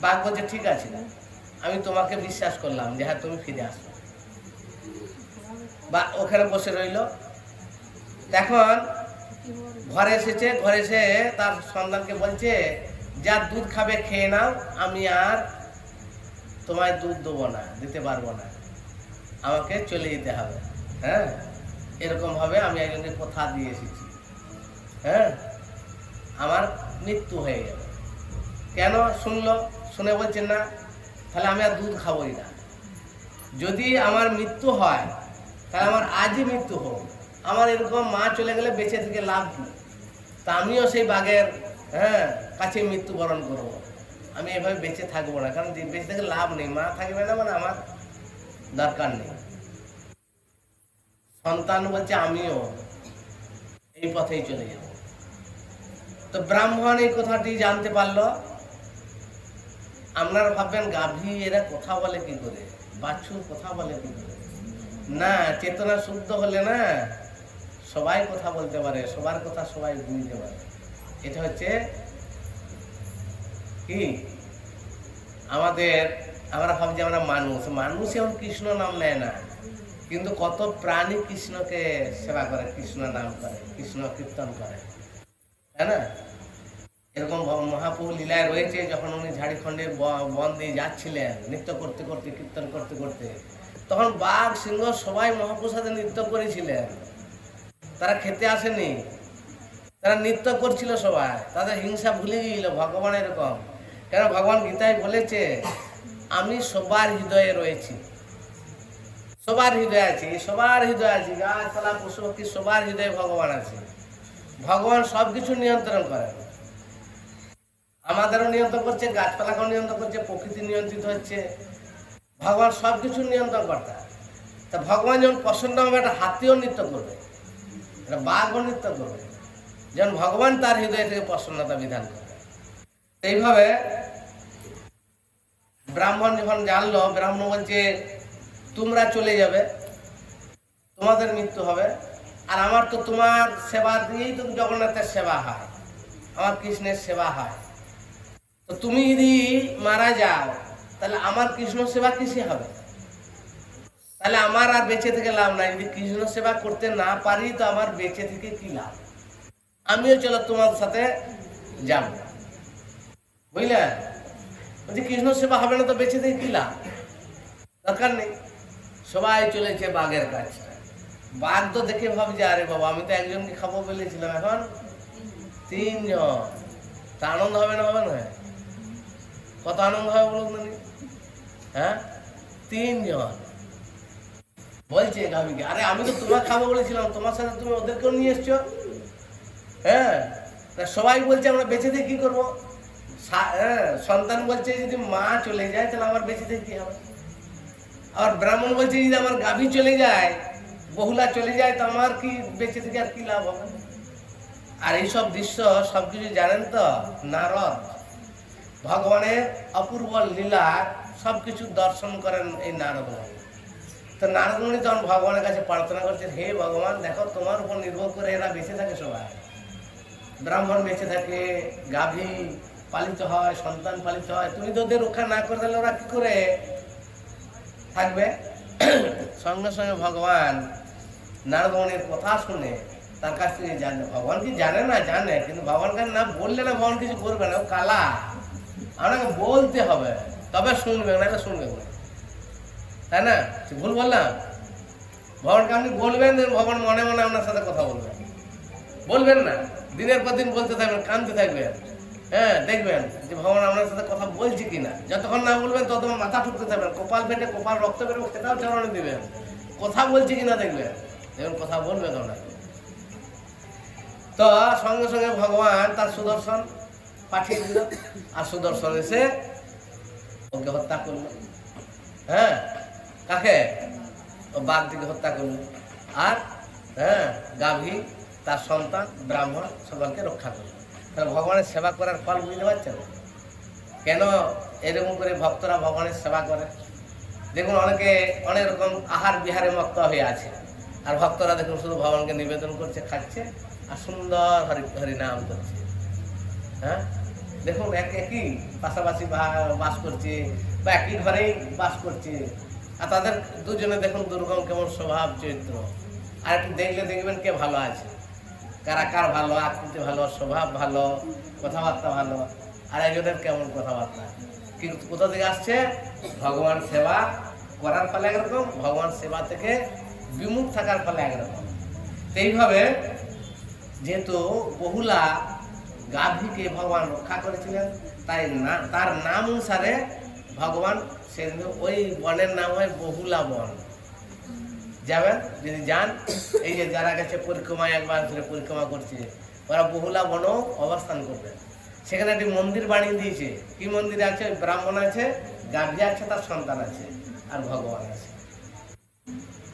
বাঘ বলছে ঠিক আছে, আমি তোমাকে বিশ্বাস করলাম যে হ্যাঁ তুমি ফিরে আসবে। বা ওখানে বসে রইল। এখন ঘরে এসেছে, ঘরে এসে তার সন্তানকে বলছে যার দুধ খাবে খেয়ে নাও, আমি আর তোমায় দুধ দেবো না, দিতে পারবো না, আমাকে চলে যেতে হবে। হ্যাঁ, এরকম ভাবে আমি একজনকে কথা দিয়ে এসেছি, হ্যাঁ, আমার মৃত্যু হয়ে গেল। কেন শুনলো? শুনে বলছেন না, তাহলে আমি আর দুধ খাবোই না। যদি আমার মৃত্যু হয় তাহলে আমার আজই মৃত্যু হোক, আমার এরকম মা চলে গেলে বেঁচে থেকে লাভ কি? তা আমিও সেই বাঘের কাছে মৃত্যুবরণ করবো, আমি এভাবে বেঁচে থাকবো না, কারণ বেঁচে থেকে লাভ নেই, মা থাকবে না, মানে আমার দরকার নেই। সন্তান বলছে আমিও এই পথেই চলে যাব। তো ব্রাহ্মণ এই কথাটি জানতে পারলো। আপনারা ভাববেন গাভী এরা কথা বলে কি করে, বাছুর কথা বলে কি করে? না, চেতনা শুদ্ধ হলে না সবাই কথা বলতে পারে, সবার কথা সবাই বুঝতে পারে। এটা হচ্ছে কি আমাদের, আমরা ভাবছি আমরা মানুষ, মানুষ এখন কৃষ্ণ নাম নেয় না, কিন্তু কত প্রাণী কৃষ্ণকে সেবা করে, কৃষ্ণ নাম করে, কৃষ্ণ কীর্তন করে, তাই না? এরকম মহাপ্রভু লীলায় রয়েছে, যখন উনি ঝাড়খণ্ডে বন দিয়ে যাচ্ছিলেন নৃত্য করতে করতে, কীর্তন করতে করতে, তখন বাঘ সিংহ সবাই মহাপ্রভুর সাথে নৃত্য করেছিলেন। তারা খেতে আসেনি, তারা নৃত্য করছিল সবাই, তাদের হিংসা ভুলে গিয়েছিল। ভগবান এরকম, কেন ভগবান গীতায় বলেছে আমি সবার হৃদয়ে রয়েছি, সবার হৃদয়ে আছি, সবার হৃদয়ে আছি, গাছপালা পশু পাখি সবার হৃদয়ে ভগবান আছে। ভগবান সব কিছু নিয়ন্ত্রণ করেন, আমাদেরও নিয়ন্ত্রণ করছে, গাছপালাকেও নিয়ন্ত্রণ করছে, প্রকৃতি নিয়ন্ত্রিত হচ্ছে, ভগবান সব কিছু নিয়ন্ত্রণ কর্তা। তা ভগবান যখন পছন্দ হবে, একটা হাতিও নৃত্য করবে, একটা বাঘও নৃত্য করবে, যেমন ভগবান তার হৃদয় থেকে প্রসন্নতা বিধান করবে। এইভাবে ব্রাহ্মণ যখন জানলো, ব্রাহ্মণ বলছে তোমরা চলে যাবে, তোমাদের মৃত্যু হবে, আর আমার তো তোমার সেবা দিয়েই তো জগন্নাথের সেবা হয়, আমার কৃষ্ণের সেবা হয়, তো তুমি যদি মারা যাও তাহলে আমার কৃষ্ণ সেবা কিসে হবে? তাহলে আমার আর বেঁচে থেকে লাভ নাই। যদি কৃষ্ণ সেবা করতে না পারি তো আমার বেঁচে থেকে কি লাভ? আমিও চলো তোমার সাথে যাব। বুঝলেন? বলছি কৃষ্ণ সেবা হবে না তো বেঁচে দিয়ে কি লাভ? দরকার নেই। সবাই চলেছে বাঘের কাছে। বাঘ তো দেখে ভাবছে আরে বাবা আমি তো একজনকে খাবো বলেছিলাম, এখন তিনজন। তা আনন্দ হবে না? হবে না? কত আনন্দ হবে বলুন না? হ্যাঁ, তিনজন। বলছে গাভীকে আরে আমি তো তোমার খাবো বলেছিলাম, তোমার সাথে তুমি ওদেরকেও নিয়ে এসছো। হ্যাঁ, তা সবাই বলছে আমরা বেঁচে দিয়ে কি করবো? হ্যাঁ, সন্তান বলছে যদি মা চলে যায় তাহলে আমার বেঁচে দিয়ে কি হবে? আর ব্রাহ্মণ বলছে যদি আমার গাভী চলে যায়, বহুলা চলে যায়, তো আমার কি বেঁচে থেকে আর কি লাভ হবে? আর এইসব দৃশ্য সবকিছু জানেন তো নারদ, ভগবানের অপূর্ব লীলা সবকিছু দর্শন করেন এই নারদ। তো নারদমণি তখন ভগবানের কাছে প্রার্থনা করছে, হে ভগবান দেখো তোমার উপর নির্ভর করে এরা বেঁচে থাকে, সবাই ব্রাহ্মণ বেঁচে থাকে, গাভী পালিত হয়, সন্তান পালিত হয়, তুমি তো ওদের রক্ষা না করে তাহলে ওরা কি করে থাকবে? সঙ্গে সঙ্গে ভগবান নারদমণির কথা শুনে তার কাছ থেকে জানে, ভগবান কি জানে না? জানে, কিন্তু ভগবানকে না বললে না ভগবান কিছু করবে না, ও কালা, আপনাকে বলতে হবে তবে শুনবে, না শুনবে না, তাই না? ভুল বললাম? ভগবানকে আপনি বলবেন, ভগবান মনে মনে আপনার সাথে কথা বলবেন, বলবেন না, দিনের পর দিন বলতে থাকবেন, কাঁদতে থাকবেন। হ্যাঁ, দেখবেন যে ভগবান আপনার সাথে কথা বলছে কিনা। যতক্ষণ না বলবেন ততক্ষণ মাথা ঠুকতে থাকবেন, কপাল ফেটে কপাল রক্ত বেরোবে সেটাও চরণে দিবেন, কথা বলছে কিনা দেখবেন, দেখবেন কথা বলবে তোমরা। তো সঙ্গে সঙ্গে ভগবান তার সুদর্শন পাঠিয়ে দিল, আর সুদর্শন এসে ওকে হত্যা করলো। হ্যাঁ, কাকে? ও বাঘটিকে হত্যা করলো, আর হ্যাঁ গাভী তার সন্তান ব্রাহ্মণ সকলকে রক্ষা করলো। তাহলে ভগবানের সেবা করার ফল বুঝতে পারছেন কেন এরকম করে ভক্তরা ভগবানের সেবা করে? দেখুন অনেকে অনেক রকম আহার বিহারে মত্ত হয়ে আছে, আর ভক্তরা দেখুন শুধু ভগবানকে নিবেদন করছে, খাচ্ছে, আর সুন্দর হরি নাম করছে। হ্যাঁ, দেখুন একই পাশাপাশি বাস করছে, বা একই ঘরেই বাস করছে, আর তাদের দুজনে দেখুন দুর্গম কেমন স্বভাব চরিত্র। আর একটু দেখলে দেখবেন কে ভালো আছে, কার আকার ভালো, আকৃতি ভালো, স্বভাব ভালো, কথাবার্তা ভালো, আর একজনের কেমন কথাবার্তা। কিন্তু কোথা থেকে আসছে? ভগবান সেবা করার ফলে একরকম, ভগবান সেবা থেকে বিমুখ থাকার ফলে একরকম। এইভাবে যেহেতু বহুলা গাভীকে ভগবান রক্ষা করেছিলেন, তাই না তার নাম অনুসারে ভগবান সেদিন ওই বনের নাম হয় বহুলা বন। যাবেন যদি যান, এই যে যারা গেছে পরিক্রমায় একবার ধরে পরিক্রমা করছে, ওরা বহুলা বন অবস্থান করবে। সেখানে একটি মন্দির বানিয়ে দিয়েছে। কি মন্দির আছে? ব্রাহ্মণ আছে, গাভী আছে, তার সন্তান আছে, আর ভগবান আছে।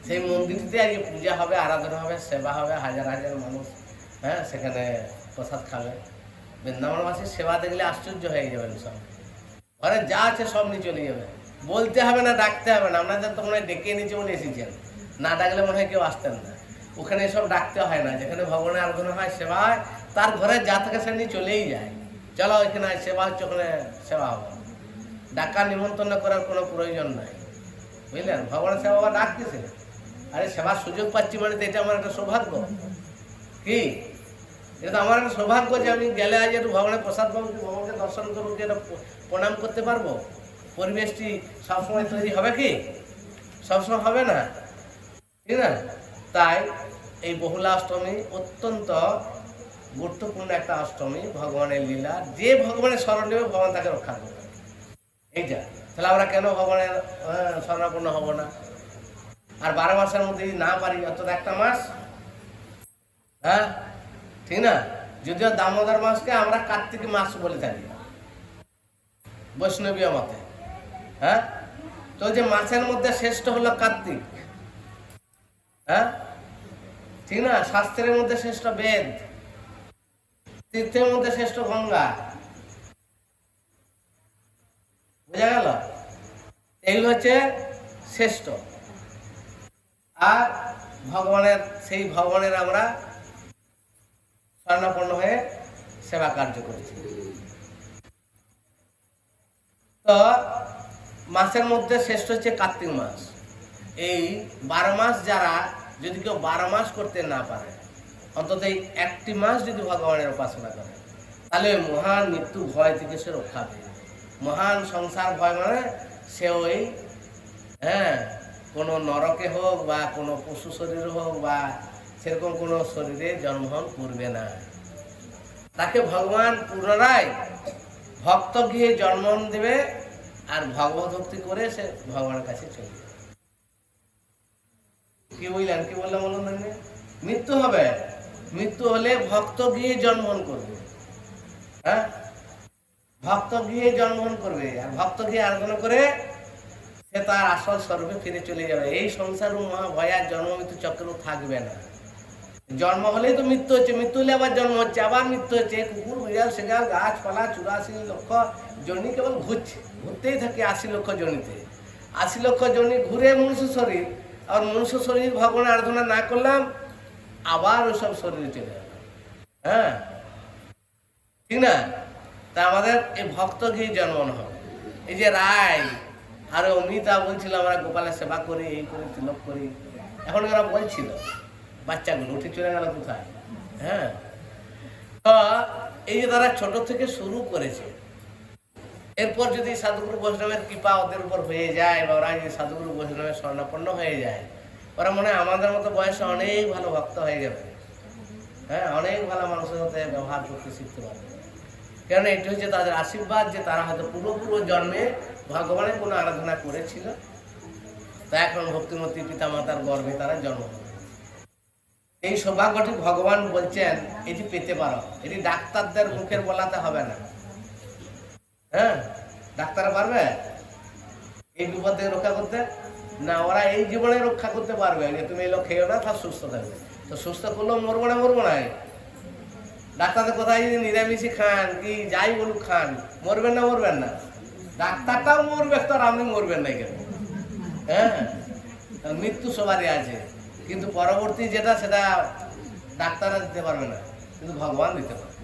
সেই মন্দিরটিতে আজকে পূজা হবে, আরাধনা হবে, সেবা হবে, হাজার হাজার মানুষ হ্যাঁ সেখানে প্রসাদ খাবে। বৃন্দাবনবাসীর সেবা দেখলে আশ্চর্য হয়ে যাবেন, সব ঘরে যা আছে সব নিয়ে চলে যাবে। বলতে হবে না, ডাকতে হবে না। আপনাদের তো মনে হয় ডেকে নিচে বলে এসেছেন, না ডাকলে মনে হয় কেউ আসতেন না। ওখানে সব ডাকতে হয় না, যেখানে ভগবানের আরাধনা হয়, সেবা হয়, তার ঘরে যা থাকে সে নিয়ে চলেই যায়। চলো ওইখানে সেবা হচ্ছে, ওখানে সেবা হবে। ডাকা নিমন্ত্রণ করার কোনো প্রয়োজন নাই, বুঝলেন? ভগবানের সেবা বা ডাকতেছে, আরে সেবার সুযোগ পাচ্ছি মানে তো এটা আমার একটা সৌভাগ্য। কি এটা তো আমার একটা সৌভাগ্য যে আমি গেলে আজ একটু ভগবানের প্রসাদ পাবো, ভগবানকে দর্শন করবো, কি একটা প্রণাম করতে পারবো। পরিবেশটি সবসময় তৈরি হবে কি? সবসময় হবে না, ঠিক না? তাই এই বহুলা অষ্টমী অত্যন্ত গুরুত্বপূর্ণ একটা অষ্টমী, ভগবানের লীলা। যে ভগবানের স্মরণ নেবে ভগবান তাকে রক্ষা করবে। এইটা তাহলে আমরা কেন ভগবানের শরণাপন্ন হব না? আর 12 মাসের মধ্যে যদি না পারি, অর্থাৎ একটা মাস, হ্যাঁ ঠিক না? যদিও দামোদর মাসকে আমরা কার্তিক মাস বলে থাকি বৈষ্ণবীয় মতে। হ্যাঁ, তো যে মাসের মধ্যে শ্রেষ্ঠ হলো কার্তিক, হ্যাঁ ঠিক না? শাস্ত্রের মধ্যে শ্রেষ্ঠ বেদ, তীর্থের মধ্যে শ্রেষ্ঠ গঙ্গা। বোঝা গেল? এইগুলো হচ্ছে শ্রেষ্ঠ। আর ভগবানের সেই ভগবানের আমরা শরণাপন্ন হয়ে সেবা কার্য করেছি। তো মাসের মধ্যে শ্রেষ্ঠ হচ্ছে কার্তিক মাস। এই 12 মাস যারা যদি কেউ 12 মাস করতে না পারে, অন্তত এই একটি মাস যদি ভগবানের উপাসনা করে, তাহলে মহান মৃত্যু ভয় থেকে সে রক্ষা পেয়ে। মহান সংসার ভয় মানে সে ওই কোনো নরকে হোক বা কোনো পশু শরীর হোক বা সেরকম কোনো শরীরে জন্মগ্রহণ করবে না। তাকে ভগবান পুনরায় ভক্ত গিয়ে জন্ম দেবে আর ভগবত ভক্তি করে সে ভগবানের কাছে চলে যাবে। কি বললেন, কি বললাম বলুন? মৃত্যু হবে, মৃত্যু হলে ভক্ত গিয়ে জন্মগ্রহণ করবে। ভক্ত গিয়ে জন্মগ্রহণ করবে আর ভক্ত গিয়ে আরাধনা করে সে তার আসল স্বরূপে ফিরে চলে যাবে। এই সংসার মহাভয়ার জন্ম মৃত্যু চক্র থাকবে না। জন্ম হলেই তো মৃত্যু হচ্ছে, মৃত্যু হলে আবার জন্ম হচ্ছে, আবার মৃত্যু হচ্ছে। কুকুর বিড়াল সেগাল গাছপালা 84 লক্ষ জনি কেবল ঘুরতেই থাকে 80 লক্ষ জনিতে। 80 লক্ষ জনি ঘুরে মনুষ্য শরীর, আর মনুষ্য শরীর ভগবানের আরাধনা না করলাম আবার ওইসব শরীরে চলে গেল। ঠিক না? তা আমাদের এই ভক্ত গিয়ে জন্মন হবে। এই যে রায় আর অমিতা বলছিল আমরা গোপালের সেবা করি, এই করি, তিলক করি। এখন এরা বলছিল বাচ্চাগুলো উঠে চলে গেল কোথায়? তো এই যে তারা ছোট থেকে শুরু করেছে, এরপর যদি সাধুগুরু বৈষ্ণবের কৃপা ওদের উপর হয়ে যায় বা ওরা যদি সাধুগুরু বৈষ্ণবের স্বর্ণাপন্ন হয়ে যায়, ওরা মনে হয় আমাদের মতো বয়সে অনেক ভালো ভক্ত হয়ে যাবে। অনেক ভালো মানুষের সাথে ব্যবহার করতে শিখতে পারবে। কেন এটি হচ্ছে তাদের আশীর্বাদ যে তারা হয়তো পূর্ব জন্মে ভগবানের কোনো আরাধনা করেছিল, তা এখন ভক্তিমতী পিতা মাতার গর্ভে তারা জন্ম হবে। এই সৌভাগ্যটি ভগবান বলছেন এটি পেতে পারো, এটি ডাক্তারদের মুখের বলাতে হবে না। ডাক্তার পারবে এই বিপদ থেকে রক্ষা করতে? না, ওরা এই জীবনে রক্ষা করতে পারবে যে তুমি এলো খেয়েও না, তার সুস্থ থাকবে। তো সুস্থ করলেও মরবো না। ডাক্তারদের কোথায় যদি নিরামিষই খান কি যাই বলুক খান, মরবেন না? ডাক্তারটাও মরবে তো, আর আপনি মরবেন না কেন? মৃত্যু সবারই আছে, কিন্তু পরবর্তী যেটা সেটা ডাক্তাররা দিতে পারবে না, কিন্তু ভগবান দিতে পারবে।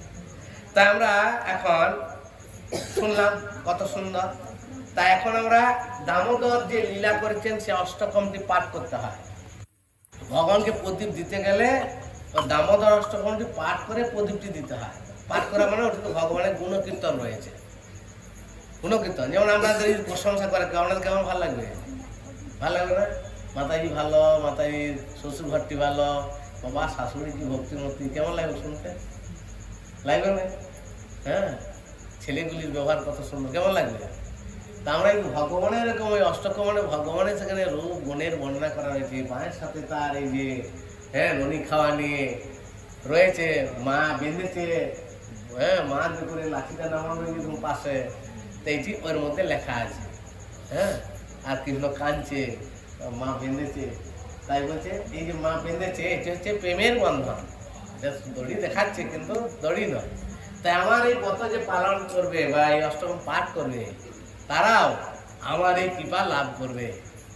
তাই আমরা এখন শুনলাম কত সুন্দর। তাই এখন আমরা দামোদর যে লীলা করেছেন সে অষ্টকমটি পাঠ করতে হয়। ভগবানকে প্রদীপ দিতে গেলে দামোদর অষ্টকমটি পাঠ করে প্রদীপটি দিতে হয়। পাঠ করা মানে ওটা তো ভগবানের গুণকীর্তন রয়েছে। গুণকীর্তন যেমন আমাদের প্রশংসা করে, আমাদের কেমন ভালো লাগবে? ভালো লাগবে না? মাতাজি ভালো, মাতাজির শ্বশুর ঘরটি ভালো, বাবা শাশুড়ি কি ভক্তিমূর্তি, কেমন লাগবে শুনতে? লাগবে না? ছেলেগুলির ব্যবহার কত সুন্দর, কেমন লাগবে? তা আমরা ভগবানের এরকম ওই অষ্টকমনে ভগবানের সেখানে রূপ গুণের বর্ণনা করা হয়েছে। মায়ের সাথে তার এই যে ননি খাওয়া নিয়ে রয়েছে, মা বেঁধেছে, মা যে করে লাঠিটা নামানো এরকম পাশে, তো এইটি ওর মধ্যে লেখা আছে। আর কৃষ্ণ কাঁদছে, মা বেঁধেছে, তাই বলছে এই যে মা বেঁধেছে এটি হচ্ছে প্রেমের বন্ধন। দড়ি দেখাচ্ছে কিন্তু দড়ি নয়। তাই আমার এই ব্রত যে পালন করবে বা এই অষ্টম পাঠ করবে, তারাও আমার এই কৃপা লাভ করবে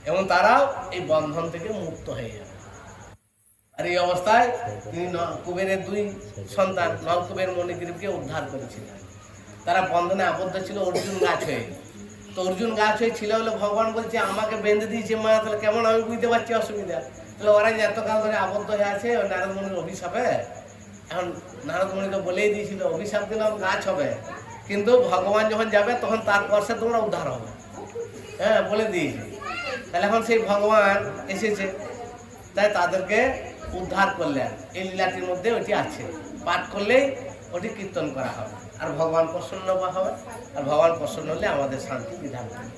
এবং তারাও এই বন্ধন থেকে মুক্ত হয়ে যাবে। আর এই অবস্থায় তিনি কুবেরের 2 সন্তান নলকুবের মণিগ্রীবকে উদ্ধার করেছিলেন। তারা বন্ধনে আবদ্ধ ছিল অর্জুন গাছ হয়ে। তো অর্জুন গাছ হয়ে ছিল বলে ভগবান বলছে আমাকে বেঁধে দিয়েছে মা, তাহলে কেমন আমি বুঝতে পারছি অসুবিধা। তাহলে ওরা যে এতকাল ধরে আবদ্ধ হয়ে আছে ওই নারদমণির অভিশাপে, এখন নারদমণি তো বলেই দিয়েছিল অভিশাপ দিলাম গাছ হবে, কিন্তু ভগবান যখন যাবে তখন তার পরশে তোমরা উদ্ধার হবে, বলে দিয়েছে। তাহলে এখন সেই ভগবান এসেছে, তাই তাদেরকে উদ্ধার করলেন। এই লীলাটির মধ্যে ওটি আছে, পাঠ করলেই ওটি কীর্তন করা হবে আর ভগবান প্রসন্ন হবে, আর ভগবান প্রসন্ন হলে আমাদের শান্তি বিধান করবে।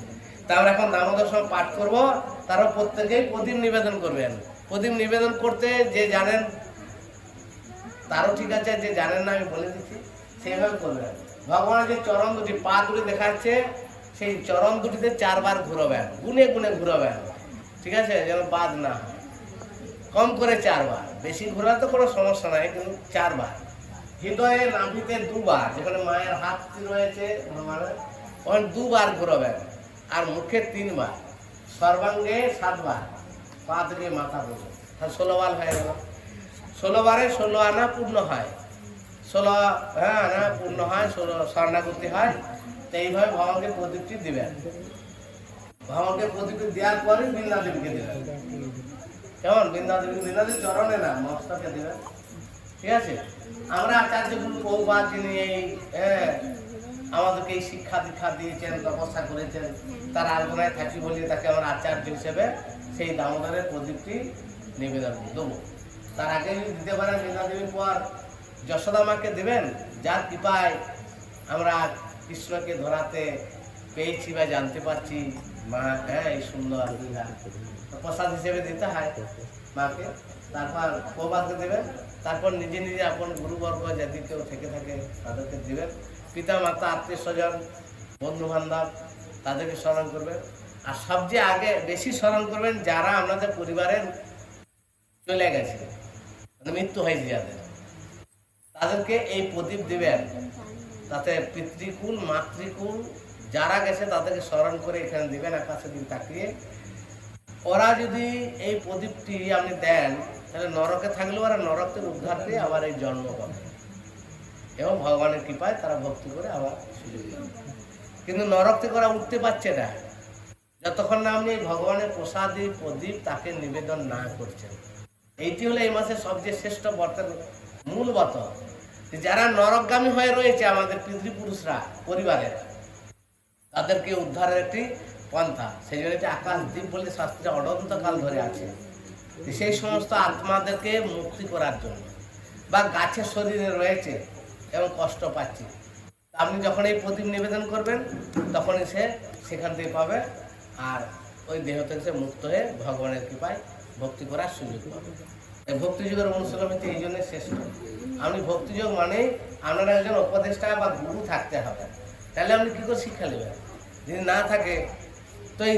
তা আমরা এখন দামোদর সময় পাঠ করবো, তারা প্রত্যেকেই প্রদীপ নিবেদন করবেন। প্রদীপ নিবেদন করতে যে জানেন তারও ঠিক আছে, যে জানেন না আমি বলে দিচ্ছি সেইভাবে করবেন। ভগবানের যে চরণ দুটি, পা দুটি দেখা যাচ্ছে, সেই চরণ দুটিতে 4 বার ঘুরবেন, গুনে গুনে ঘুরবেন, ঠিক আছে, যেন বাদ না হয়। কম করে 4 বার, বেশি ঘোরাতে কোনো সমস্যা নাই, কিন্তু 4 বার। হৃদয়ে নাভিতে 2 বার, যেখানে মায়ের হাত রয়েছে ওখানে 2 বার ঘুরবেন, আর মুখে 3 বার, সর্বাঙ্গে 7 বার, পা থেকে মাথা পর্যন্ত, 16 বার হয়ে গেল। 16 বারে 16 আনা পূর্ণ হয়, 16 আনা পূর্ণ হয়, 16 স্বর্ণাকৃতি হয়। তো এইভাবে ভগবানকে প্রদীপটি দিবেন। ভগবানকে প্রদীপটি দেওয়ার পরে বৃন্দাদেবীকে দেবেন। কেমন? বৃন্দাদেবী চরণে না, মস্তকে দেবেন, ঠিক আছে। আমরা আচার্য গুরু বহুবার যিনি এই আমাদেরকে এই শিক্ষা দীক্ষা দিয়েছেন, ব্যবস্থা করেছেন, তার আলোচনায় থাকি বলে তাকে আমরা আচার্য হিসেবে সেই দামোদরের প্রদীপটি নিবেদন দেবো। তার আগে যদি দিতে পারেন বৃন্দা দেবীর পর যশোদা মাকে দেবেন, যার কৃপায় আমরা কৃষ্ণকে ধরাতে পেয়েছি বা জানতে পারছি মা এই সুন্দর প্রসাদ হিসেবে দিতে হয় মাকে। তারপর প্রবাদকে দেবেন, তারপর নিজে নিজে আপন গুরুবর্গ যদি কেউ থেকে থাকে তাদেরকে দেবেন। পিতা মাতা আত্মীয় স্বজন বন্ধু বান্ধব তাদেরকে স্মরণ করবেন। আর সবচেয়ে আগে বেশি স্মরণ করবেন যারা আপনাদের পরিবারের চলে গেছে, মানে মৃত্যু হয়েছে যাদের, তাদেরকে এই প্রদীপ দিবেন। তাতে পিতৃকুল মাতৃকুল যারা গেছে তাদেরকে স্মরণ করে এখানে দিবেন আকাশের দিকে তাকিয়ে। ওরা যদি এই প্রদীপটি আপনি দেন তাহলে নরকে থাকলেও ওরা নরক থেকে উদ্ধার পেয়ে আবার এই জন্ম পাবে এবং ভগবানের কৃপায় তারা ভক্তি করে আবার সুযোগ পাবে। কিন্তু নরক থেকে ওরা উঠতে পারছে না যতক্ষণ না আপনি ভগবানের প্রসাদী প্রদীপ তাকে নিবেদন না করছেন। এইটি হলো এই মাসের সবচেয়ে শ্রেষ্ঠ ব্রতের মূল ব্রত। যারা নরকগামী হয়ে রয়েছে আমাদের পিতৃপুরুষরা পরিবারের, তাদেরকে উদ্ধারের একটি পন্থা, সেই জন্য আকাশ দ্বীপ বলে শাস্ত্রে অনন্তকাল ধরে আছে। সেই সমস্ত আত্মাদেরকে মুক্তি করার জন্য, বা গাছের শরীরে রয়েছে এবং কষ্ট পাচ্ছে, আপনি যখন এই প্রদীপ নিবেদন করবেন তখনই সে সেখান থেকে পাবে আর ওই দেহ থেকে সে মুক্ত হয়ে ভগবানের কৃপায় ভক্তি করার সুযোগ পাবে। এই ভক্তিযোগের অনুশীলন হচ্ছে এই জন্য শ্রেষ্ঠ। আপনি ভক্তিযোগ মানে আপনার একজন উপদেষ্টা বা গুরু থাকতে হবে, তাহলে আপনি কী করে শিক্ষা নেবেন? যদি না থাকে তো এই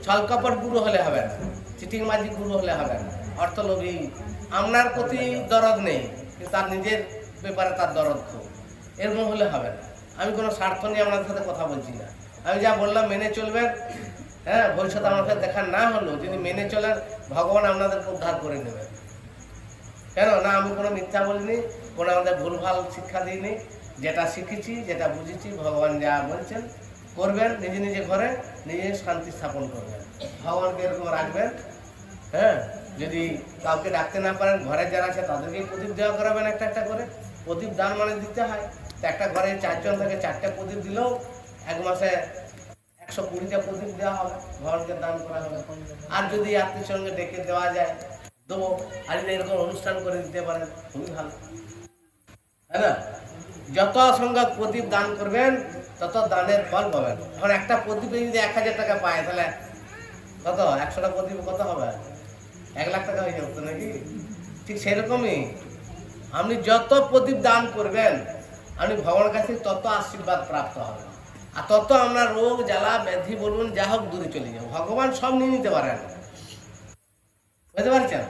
ছলকপট গুরু হলে হবে না, চিটিংবাজি গুরু হলে হবে না, অর্থলোভী, আপনার প্রতি দরদ নেই কিন্তু তার নিজের ব্যাপারে তার দরদ খুব, এরকম হলে হবে না। আমি কোনো স্বার্থ নিয়ে আপনাদের সাথে কথা বলছি না, আমি যা বললাম মেনে চলবেন। ভবিষ্যতে আমার সাথে দেখা না হলো যদি মেনে চলেন ভগবান আপনাদেরকে উদ্ধার করে নেবেন। কেন না, আমি কোনো মিথ্যা বলিনি, কোনো আমাদের ভুলভাল শিক্ষা দিইনি। যেটা শিখেছি যেটা বুঝেছি ভগবান যা বলছেন করবেন, নিজে নিজে ঘরে নিজে শান্তি স্থাপন করবেন, ভগবানকে এরকম রাখবেন। যদি কাউকে ডাকতে না পারেন ঘরে যারা আছে তাদেরকেই প্রদীপ দেওয়া করাবেন একটা একটা করে। প্রদীপ দান মানে দিতে হয়, তো একটা ঘরে 4 জন থেকে 4টে প্রদীপ দিলেও এক মাসে 120টা প্রদীপ দেওয়া হবে, ভগবানকে দান করা হবে। আর যদি আত্মীয় সঙ্গে ডেকে দেওয়া যায় দেবো, আর যদি এরকম অনুষ্ঠান করে দিতে পারেন খুবই ভালো, তাই না? যত সংখ্যক প্রদীপ দান করবেন তত দানের ফল পাবেন। এখন একটা প্রদীপে যদি 1000 টাকা পায় তাহলে কত, 100টা প্রদীপ কত হবে? 1 লাখ টাকা হয়ে যাবে নাকি? ঠিক সেরকমই আপনি যত প্রদীপ দান করবেন আপনি ভগবানের কাছে তত আশীর্বাদ প্রাপ্ত হবে, আর তত আপনার রোগ জ্বালা ব্যাধি বলুন যা হোক দূরে চলে যাবে। ভগবান সব নিয়ে নিতে পারেন, বুঝতে পারছেন?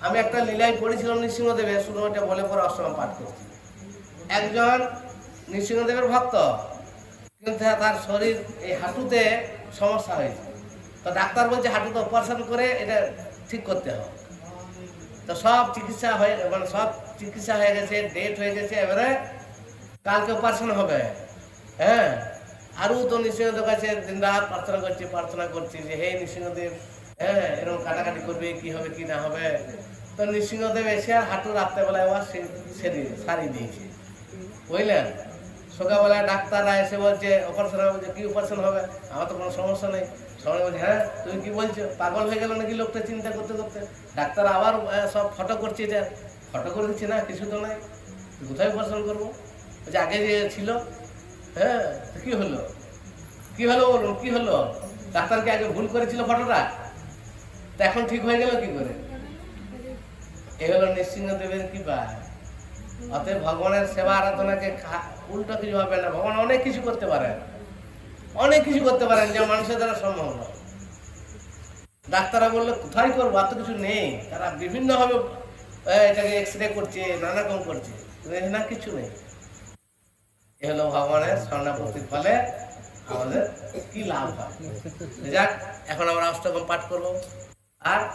আমি একটা লীলায় পড়েছিলাম নৃসিংহদেবের, শুধু ওটা বলে পরে অষ্টম পাঠ করছি। একজন নৃসিংহদেবের ভক্ত, কিন্তু তার শরীর এই হাঁটুতে সমস্যা হয়েছে, তো ডাক্তার বলছে হাঁটুতে অপারেশন করে এটা ঠিক করতে হবে। তো সব চিকিৎসা হয়ে মানে সব চিকিৎসা হয়ে গেছে, ডেট হয়ে গেছে, এবারে কালকে অপারেশন হবে। আরও তো নৃসিংহদেব কাছে দিন রাত প্রার্থনা করছি যে হে নৃসিংহদেব, এরকম কাটাকাটি করবে, কি হবে কি না হবে। তো নৃসিংহদেব এসে আর হাঁটু রাত্রেবেলায় আবার সারিয়ে দিয়েছে, বুঝলেন? সকালবেলায় ডাক্তাররা এসে বলছে অপারেশন হবে, বলছে কি অপারেশন হবে, আমার তো কোনো সমস্যা নেই। সবাই বলছে তুমি কি বলছো, পাগল হয়ে গেল নাকি লোকটা চিন্তা করতে করতে। ডাক্তার আবার সব ফটো করছে, এটা ফটো করে দিচ্ছি না, কিছু তো নাই, কোথায় অপারেশন করবো? বলছে আগে যে ছিল। কি হলো কি হলো বলুন, কি হলো? ডাক্তারকে আগে ভুল করেছিল ফটোটা, তা এখন ঠিক হয়ে গেল কি করে? এ হলো নৃসিংহদেবের কৃপা। অতএব ভগবানের সেবা আরাধনাকে উল্টো কিছু হবে না। ভগবান অনেক কিছু করতে পারেন, অনেক কিছু করতে পারেন যা মানুষের দ্বারা সম্ভব নয়। ডাক্তাররা বললো কোথায় করবো, এত কিছু নেই, তারা বিভিন্নভাবে এটাকে এক্সরে করছে, নানা রকম করছে, না কিছু নেই। এ হলো ভগবানের শরণাপত্তির ফলে আমাদের কি লাভ হয়। যাক, এখন আমরা অষ্টকম পাঠ করবো। আর